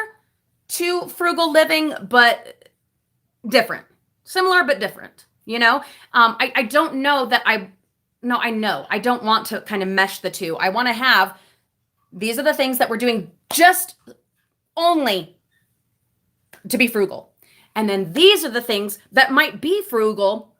Speaker 1: to frugal living, but different. Similar, but different. I don't know that I know I don't want to kind of mesh the two. I want to have, these are the things that we're doing just only to be frugal. And then these are the things that might be frugal,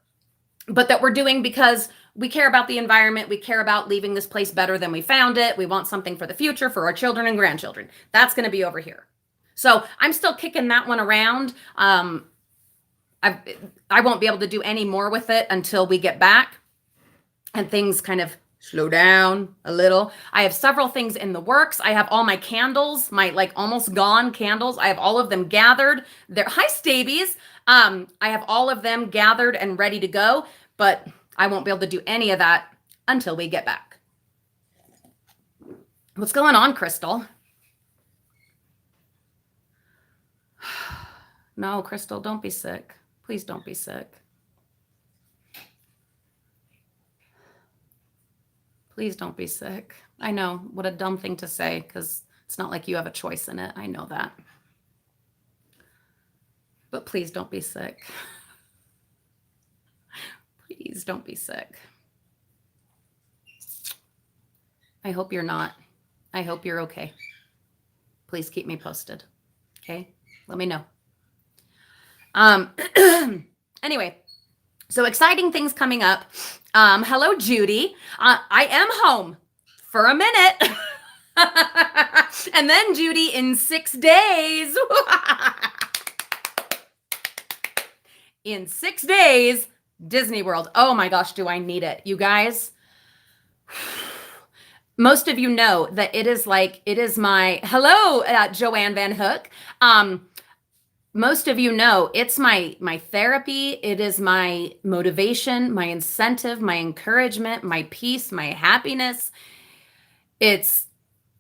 Speaker 1: but that we're doing because we care about the environment. We care about leaving this place better than we found it. We want something for the future, for our children and grandchildren. That's going to be over here. So I'm still kicking that one around. I won't be able to do any more with it until we get back and things kind of slow down a little. I have several things in the works. I have all my candles, my like almost gone candles. I have all of them gathered. Hi, Stabies. I have all of them gathered and ready to go, but I won't be able to do any of that until we get back. What's going on, Crystal? No, Crystal, don't be sick. Please don't be sick. Please don't be sick. I know, what a dumb thing to say, because it's not like you have a choice in it. I know that. But please don't be sick. Please don't be sick. I hope you're not. I hope you're okay. Please keep me posted. Okay? Let me know. Anyway, so exciting things coming up. Hello, Judy. I am home for a minute. And then, Judy, in 6 days. In 6 days, Disney World. Oh my gosh, do I need it. You guys, most of you know that it is my, hello, Joanne Van Hook. Most of you know it's my therapy. It is my motivation, my incentive, my encouragement, my peace, my happiness. It's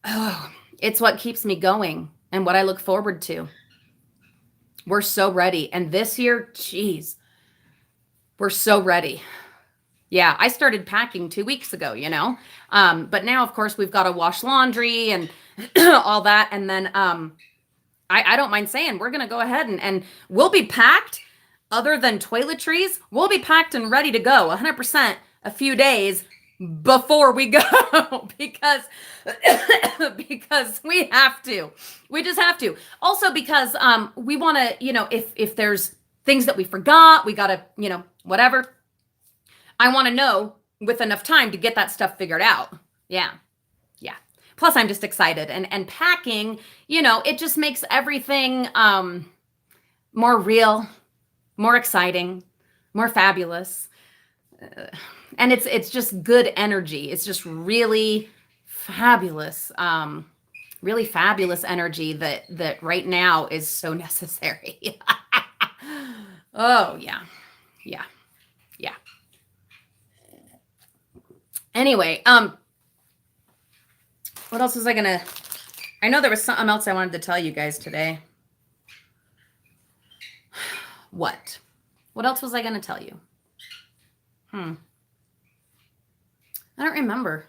Speaker 1: what keeps me going and what I look forward to. We're so ready. And this year, geez, we're so ready. Yeah, I started packing 2 weeks ago, but now, of course, we've got to wash laundry and all that. And then I don't mind saying we're going to go ahead and we'll be packed, other than toiletries. We'll be packed and ready to go 100% a few days before we go because we have to. We just have to. Also because we want to, if there's things that we forgot, we got to, whatever. I want to know with enough time to get that stuff figured out. Yeah. Plus, I'm just excited. And packing, it just makes everything more real, more exciting, more fabulous. And it's just good energy. It's just really fabulous energy that right now is so necessary. Oh, yeah. Anyway, what else was I know there was something else I wanted to tell you guys today. What else was I going to tell you? I don't remember.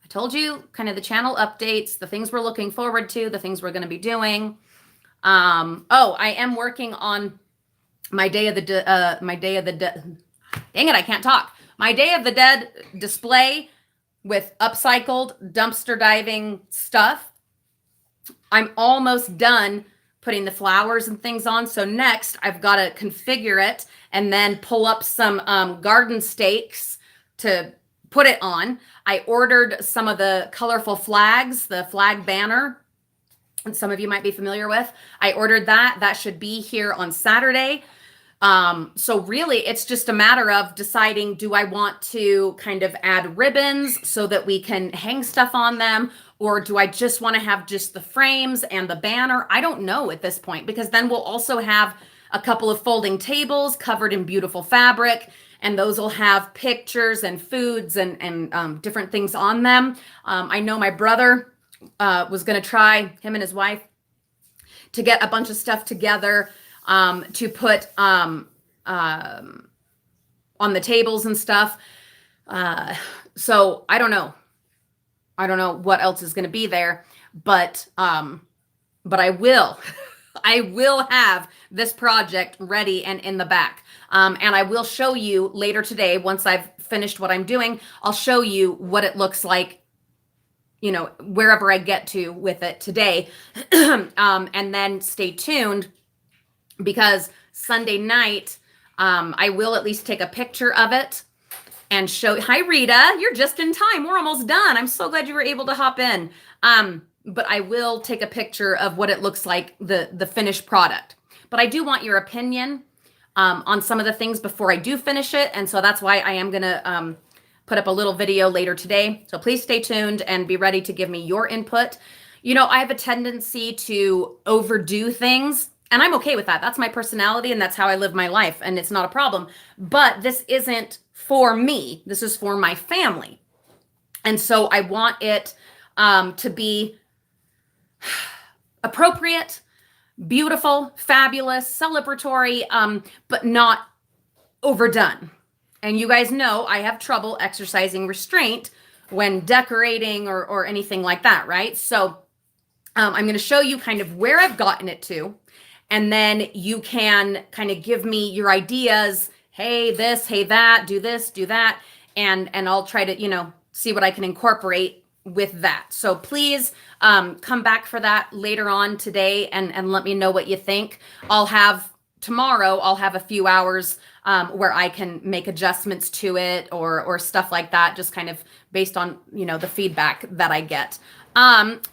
Speaker 1: I told you kind of the channel updates, the things we're looking forward to, the things we're going to be doing. I am working on my Day of the Dead. Dang it, I can't talk. My Day of the Dead display with upcycled dumpster diving stuff. I'm almost done putting the flowers and things on. So next I've got to configure it and then pull up some garden stakes to put it on. I ordered some of the colorful flags, the flag banner, and some of you might be familiar with. I ordered that. That should be here on Saturday. So really it's just a matter of deciding, do I want to kind of add ribbons so that we can hang stuff on them? Or do I just want to have just the frames and the banner? I don't know at this point, because then we'll also have a couple of folding tables covered in beautiful fabric, and those will have pictures and foods and different things on them. I know my brother was going to try, him and his wife, to get a bunch of stuff together to put on the tables and stuff. So I don't know. I don't know what else is going to be there, but I will, I will have this project ready and in the back. And I will show you later today, once I've finished what I'm doing, I'll show you what it looks like, you know, wherever I get to with it today. And then stay tuned, because Sunday night, I will at least take a picture of it and show. Hi, Rita, you're just in time. We're almost done. I'm so glad you were able to hop in. But I will take a picture of what it looks like, the finished product. But I do want your opinion on some of the things before I do finish it. And so that's why I am going to put up a little video later today. So please stay tuned and be ready to give me your input. You know, I have a tendency to overdo things, and I'm okay with that. That's my personality, and that's how I live my life, and it's not a problem. But this isn't for me. This is for my family. And so I want it to be appropriate, beautiful, fabulous, celebratory, but not overdone. And you guys know I have trouble exercising restraint when decorating or anything like that, right? So I'm going to show you kind of where I've gotten it to, and then you can kind of give me your ideas. Hey, this, hey, that, do this, do that. And I'll try to, you know, see what I can incorporate with that. So please come back for that later on today and let me know what you think. Tomorrow I'll have a few hours where I can make adjustments to it or stuff like that, just kind of based on, you know, the feedback that I get.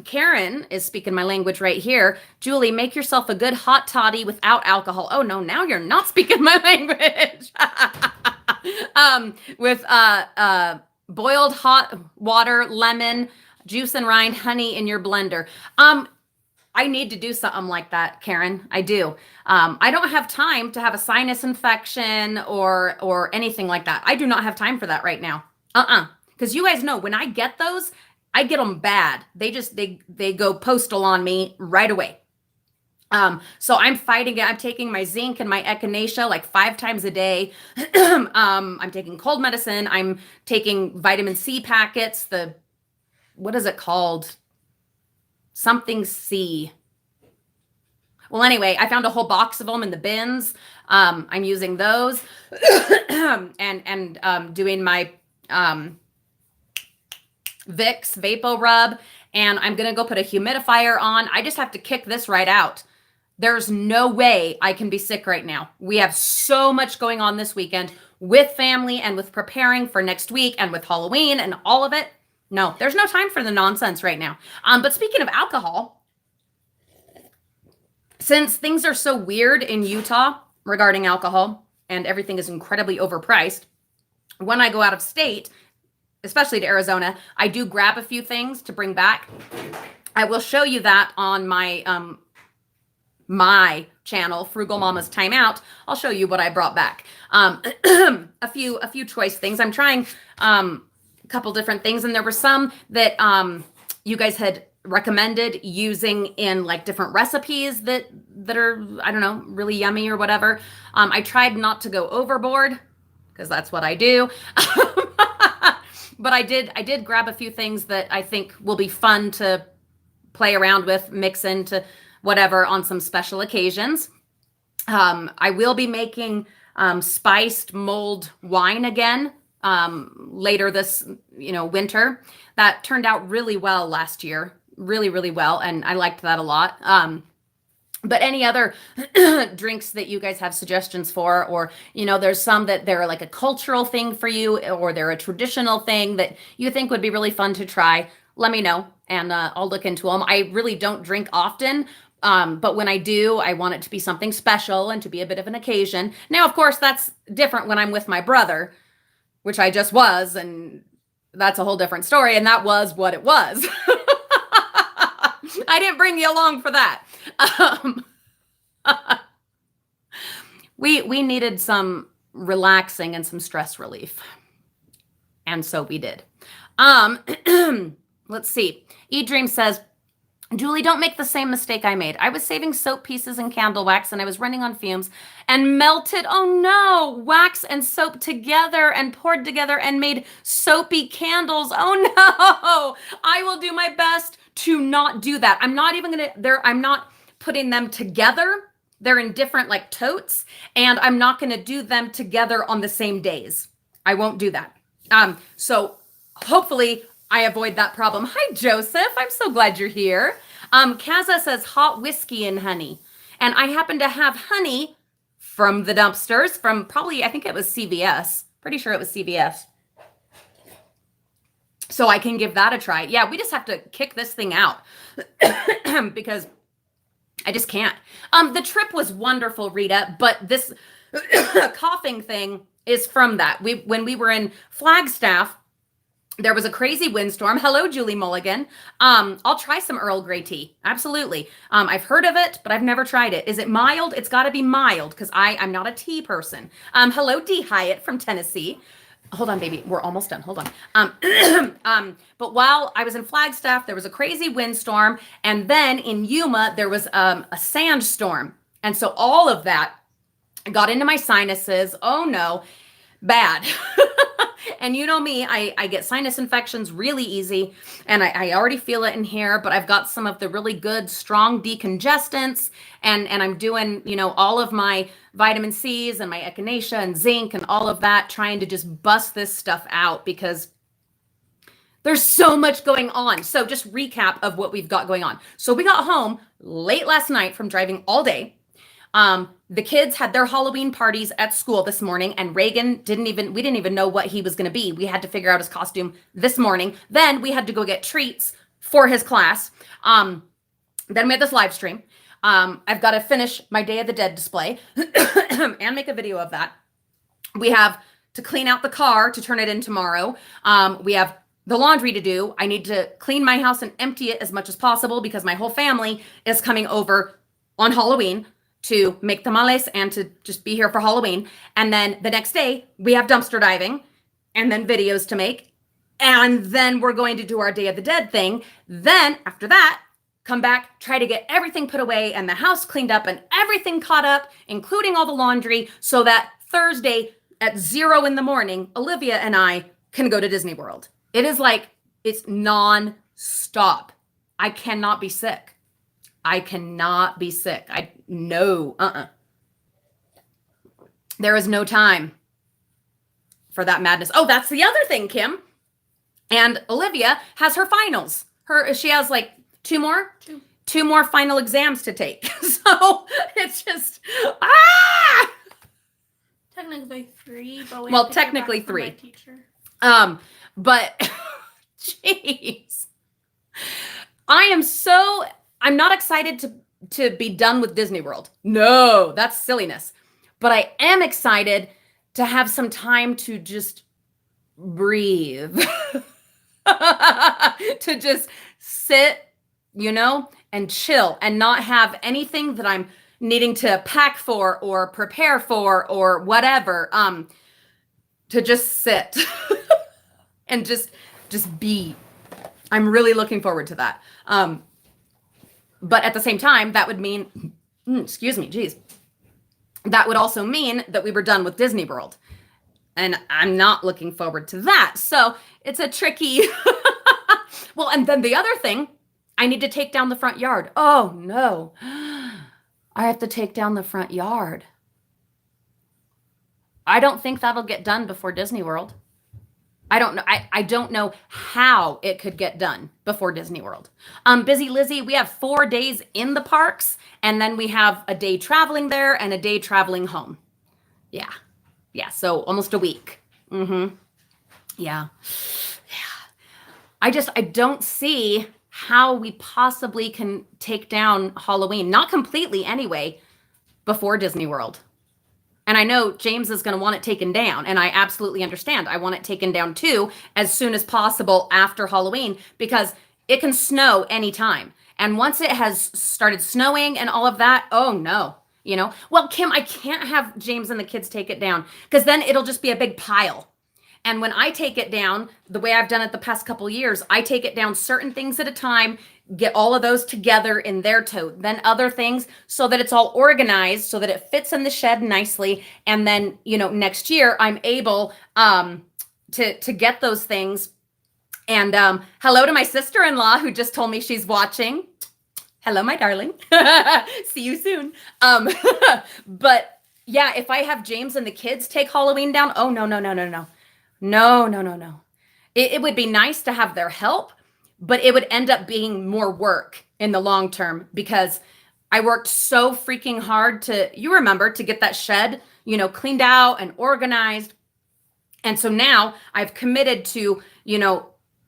Speaker 1: Karen is speaking my language right here. Julie, make yourself a good hot toddy without alcohol. Oh no, now you're not speaking my language. With boiled hot water, lemon, juice and rind, honey in your blender. I need to do something like that, Karen. I do. I don't have time to have a sinus infection or anything like that. I do not have time for that right now. Because you guys know when I get those, I get them bad. They go postal on me right away. So I'm fighting it. I'm taking my zinc and my echinacea like 5 times a day. I'm taking cold medicine. I'm taking vitamin C packets. What is it called? Something C. Well, anyway, I found a whole box of them in the bins. I'm using those and doing my Vicks Vapo Rub, and I'm going to go put a humidifier on. I just have to kick this right out. There's no way I can be sick right now. We have so much going on this weekend with family and with preparing for next week and with Halloween and all of it. No, there's no time for the nonsense right now. But speaking of alcohol, since things are so weird in Utah regarding alcohol and everything is incredibly overpriced, when I go out of state, especially to Arizona, I do grab a few things to bring back. I will show you that on my my channel, Frugal Mama's Timeout. I'll show you what I brought back. A few choice things. I'm trying a couple different things, and there were some that you guys had recommended using in like different recipes that are, I don't know, really yummy or whatever. I tried not to go overboard because that's what I do. But I did grab a few things that I think will be fun to play around with, mix into whatever on some special occasions. I will be making spiced mulled wine again later this winter. That turned out really well last year. really, really well. And I liked that a lot. But any other drinks that you guys have suggestions for, or, there's some that they're like a cultural thing for you, or they're a traditional thing that you think would be really fun to try, let me know, and I'll look into them. I really don't drink often, but when I do, I want it to be something special and to be a bit of an occasion. Now, of course, that's different when I'm with my brother, which I just was, and that's a whole different story, and that was what it was. I didn't bring you along for that. We needed some relaxing and some stress relief. And so we did. Let's see. eDream says, Julie, don't make the same mistake I made. I was saving soap pieces and candle wax and I was running on fumes and melted, oh no, wax and soap together and poured together and made soapy candles. Oh no, I will do my best to not do that. I'm not even I'm not putting them together. They're in different like totes, and I'm not going to do them together on the same days. I won't do that. So hopefully I avoid that problem. Hi, Joseph. I'm so glad you're here. Kaza says hot whiskey and honey. And I happen to have honey from the dumpsters from probably, I think it was CVS. Pretty sure it was CVS. So I can give that a try. Yeah, we just have to kick this thing out because I just can't. The trip was wonderful, Rita, but this coughing thing is from that. When we were in Flagstaff, there was a crazy windstorm. Hello, Julie Mulligan. I'll try some Earl Grey tea. Absolutely. I've heard of it, but I've never tried it. Is it mild? It's got to be mild because I'm not a tea person. Hello, D. Hyatt from Tennessee. Hold on, baby. We're almost done. Hold on. But while I was in Flagstaff, there was a crazy windstorm. And then in Yuma, there was a sandstorm. And so all of that got into my sinuses. Oh, no. Bad. And you know me, I get sinus infections really easy. And I already feel it in here. But I've got some of the really good, strong decongestants. And I'm doing, all of my vitamin C's and my echinacea and zinc and all of that, trying to just bust this stuff out because there's so much going on. So just recap of what we've got going on. So we got home late last night from driving all day. The kids had their Halloween parties at school this morning, and Reagan we didn't even know what he was going to be. We had to figure out his costume this morning. Then we had to go get treats for his class. Then we had this live stream. I've got to finish my Day of the Dead display and make a video of that. We have to clean out the car to turn it in tomorrow. We have the laundry to do. I need to clean my house and empty it as much as possible because my whole family is coming over on Halloween to make tamales and to just be here for Halloween. And then the next day we have dumpster diving and then videos to make. And then we're going to do our Day of the Dead thing. Then after that, come back, try to get everything put away and the house cleaned up and everything caught up, including all the laundry, so that Thursday at 0 a.m, Olivia and I can go to Disney World. It is like, it's non-stop. I cannot be sick. No. There is no time for that madness. Oh, that's the other thing, Kim. And Olivia has her finals. She has like two more final exams to take. So it's just,
Speaker 2: Technically 3, but
Speaker 1: well, technically 3. But jeez, I'm not excited to be done with Disney World. No, that's silliness. But I am excited to have some time to just breathe, to just sit, and chill and not have anything that I'm needing to pack for or prepare for or whatever, to just sit and just be. I'm really looking forward to that. But at the same time, that would mean, that would also mean that we were done with Disney World. And I'm not looking forward to that. So it's a tricky, well, and then the other thing, I need to take down the front yard. Oh no, I have to take down the front yard. I don't think that'll get done before Disney World. I don't know. I don't know how it could get done before Disney World. Busy Lizzie, we have 4 days in the parks, and then we have a day traveling there and a day traveling home. Yeah. Yeah. So almost a week. Mm-hmm. Yeah. I don't see how we possibly can take down Halloween, not completely anyway, before Disney World. And I know James is going to want it taken down, and I absolutely understand. I want it taken down too as soon as possible after Halloween because it can snow anytime. And once it has started snowing and all of that, oh no. Well, Kim, I can't have James and the kids take it down because then it'll just be a big pile. And when I take it down, the way I've done it the past couple years, I take it down certain things at a time, get all of those together in their tote, then other things so that it's all organized so that it fits in the shed nicely. And then, next year I'm able to get those things. And hello to my sister-in-law who just told me she's watching. Hello, my darling. See you soon. But yeah, if I have James and the kids take Halloween down, oh, no. No. It would be nice to have their help, but it would end up being more work in the long term because I worked so freaking hard to get that shed, cleaned out and organized. And so now I've committed to,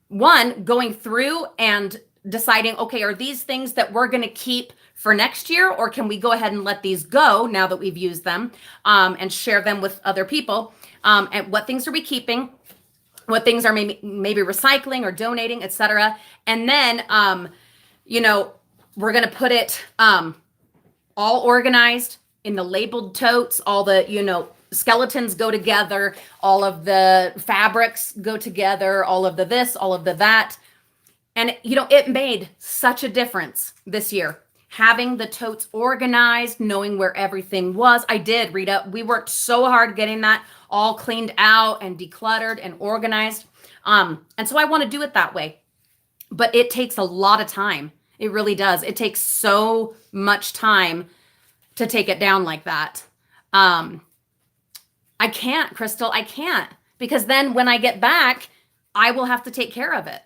Speaker 1: one, going through and deciding, okay, are these things that we're going to keep for next year, or can we go ahead and let these go now that we've used them and share them with other people? And what things are we keeping? What things are maybe recycling or donating, etc. And then, we're going to put it all organized in the labeled totes. All the, skeletons go together. All of the fabrics go together. All of the this, all of the that. And, it made such a difference this year. Having the totes organized, knowing where everything was. I did, Rita. We worked so hard getting that all cleaned out and decluttered and organized. And so I want to do it that way. But it takes a lot of time. It really does. It takes so much time to take it down like that. I can't, Crystal. I can't. Because then when I get back, I will have to take care of it.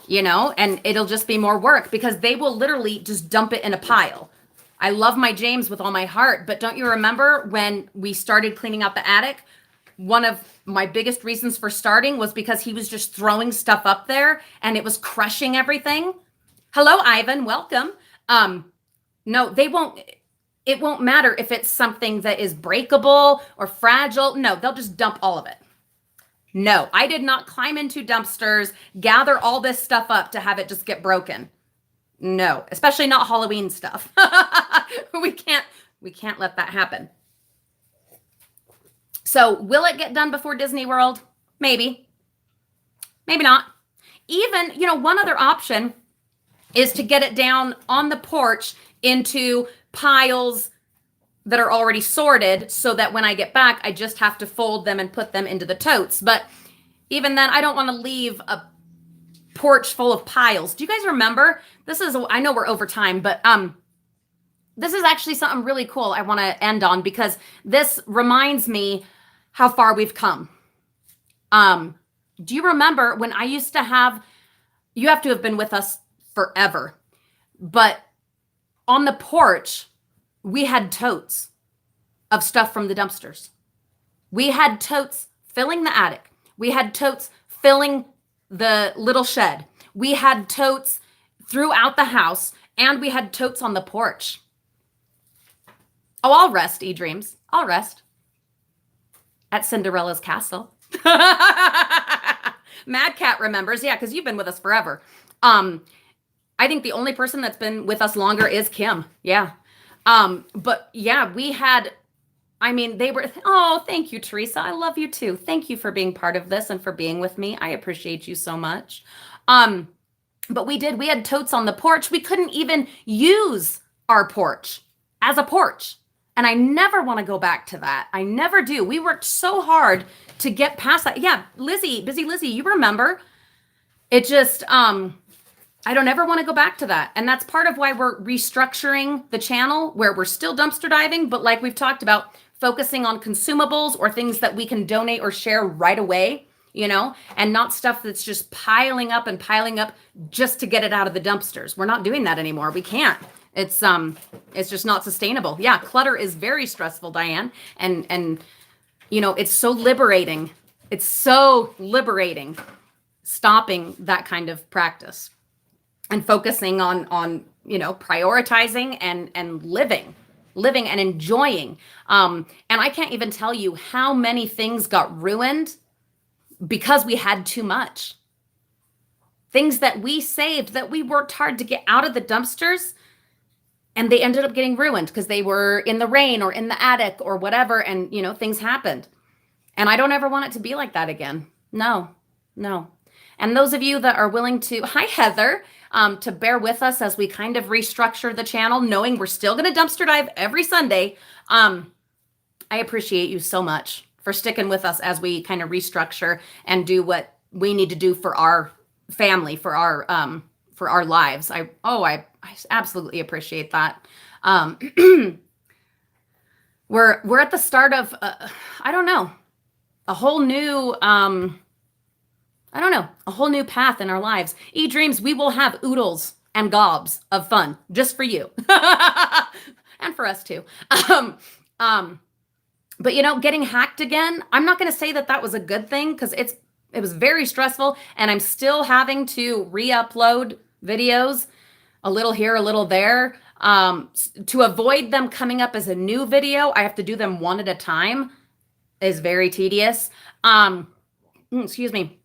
Speaker 1: And it'll just be more work because they will literally just dump it in a pile. I love my James with all my heart, but don't you remember when we started cleaning out the attic? One of my biggest reasons for starting was because he was just throwing stuff up there and it was crushing everything. Hello, Ivan. Welcome. No, it won't matter if it's something that is breakable or fragile. No, they'll just dump all of it. No, I did not climb into dumpsters, gather all this stuff up to have it just get broken. No, especially not Halloween stuff. We can't let that happen. So will it get done before Disney World? Maybe. Maybe not. Even, one other option is to get it down on the porch into piles that are already sorted so that when I get back, I just have to fold them and put them into the totes. But even then, I don't want to leave a porch full of piles. Do you guys remember? I know we're over time, but this is actually something really cool I want to end on because this reminds me how far we've come. Do you remember when I used to you have to have been with us forever, but on the porch, we had totes of stuff from the dumpsters. We had totes filling the attic. We had totes filling the little shed. We had totes throughout the house, and we had totes on the porch. Oh, I'll rest, eDreams. I'll rest. At Cinderella's castle. Mad Cat remembers. Yeah, because you've been with us forever. I think the only person that's been with us longer is Kim. Yeah. But yeah, we had, they were, oh, thank you, Teresa. I love you too. Thank you for being part of this and for being with me. I appreciate you so much. But we had totes on the porch. We couldn't even use our porch as a porch. And I never want to go back to that. I never do. We worked so hard to get past that. Yeah, Busy Lizzie, you remember. It just, I don't ever want to go back to that. And that's part of why we're restructuring the channel where we're still dumpster diving, but like we've talked about, focusing on consumables or things that we can donate or share right away, and not stuff that's just piling up just to get it out of the dumpsters. We're not doing that anymore. We can't. It's just not sustainable. Yeah, clutter is very stressful, Diane. And it's so liberating. It's so liberating stopping that kind of practice and focusing on prioritizing and living and enjoying. And I can't even tell you how many things got ruined because we had too much. Things that we saved, that we worked hard to get out of the dumpsters, and they ended up getting ruined because they were in the rain or in the attic or whatever, and things happened. And I don't ever want it to be like that again. No. And those of you that are willing to, hi Heather, to bear with us as we kind of restructure the channel, knowing we're still going to dumpster dive every Sunday. I appreciate you so much for sticking with us as we kind of restructure and do what we need to do for our family, for our lives. I absolutely appreciate that. We're at the start of I don't know, a whole new a whole new path in our lives. E-Dreams, we will have oodles and gobs of fun just for you. And for us too. But getting hacked again, I'm not going to say that was a good thing, because it was very stressful, and I'm still having to re-upload videos, a little here, a little there. To avoid them coming up as a new video, I have to do them one at a time. Is very tedious. Excuse me.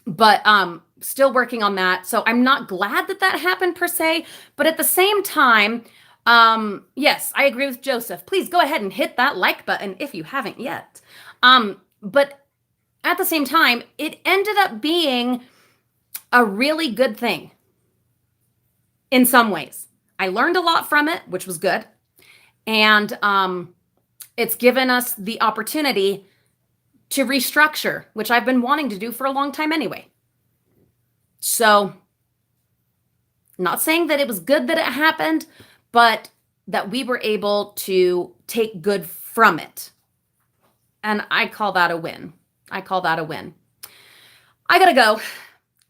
Speaker 1: But still working on that. So I'm not glad that happened per se, but at the same time, yes, I agree with Joseph. Please go ahead and hit that like button if you haven't yet. But at the same time, it ended up being a really good thing in some ways. I learned a lot from it, which was good. And it's given us the opportunity to restructure, which I've been wanting to do for a long time anyway. So, not saying that it was good that it happened, but that we were able to take good from it. And I call that a win. I gotta go.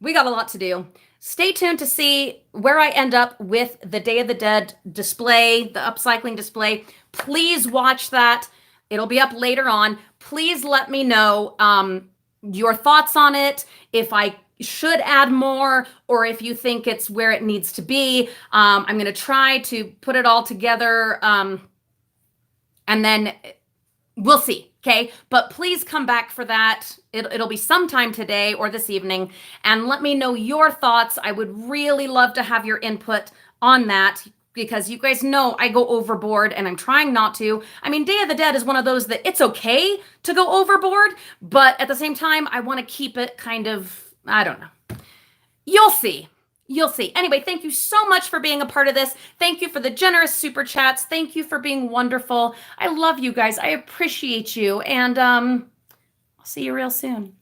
Speaker 1: We got a lot to do. Stay tuned to see where I end up with the Day of the Dead display, the upcycling display. Please watch that. It'll be up later on. Please let me know your thoughts on it, if I should add more, or if you think it's where it needs to be. I'm going to try to put it all together, and then we'll see. Okay, but please come back for that. It'll be sometime today or this evening, and let me know your thoughts. I would really love to have your input on that, because you guys know I go overboard, and I'm trying not to. I mean, Day of the Dead is one of those that it's okay to go overboard, but at the same time, I want to keep it kind of, I don't know. You'll see. Anyway, thank you so much for being a part of this. Thank you for the generous super chats. Thank you for being wonderful. I love you guys. I appreciate you. And I'll see you real soon.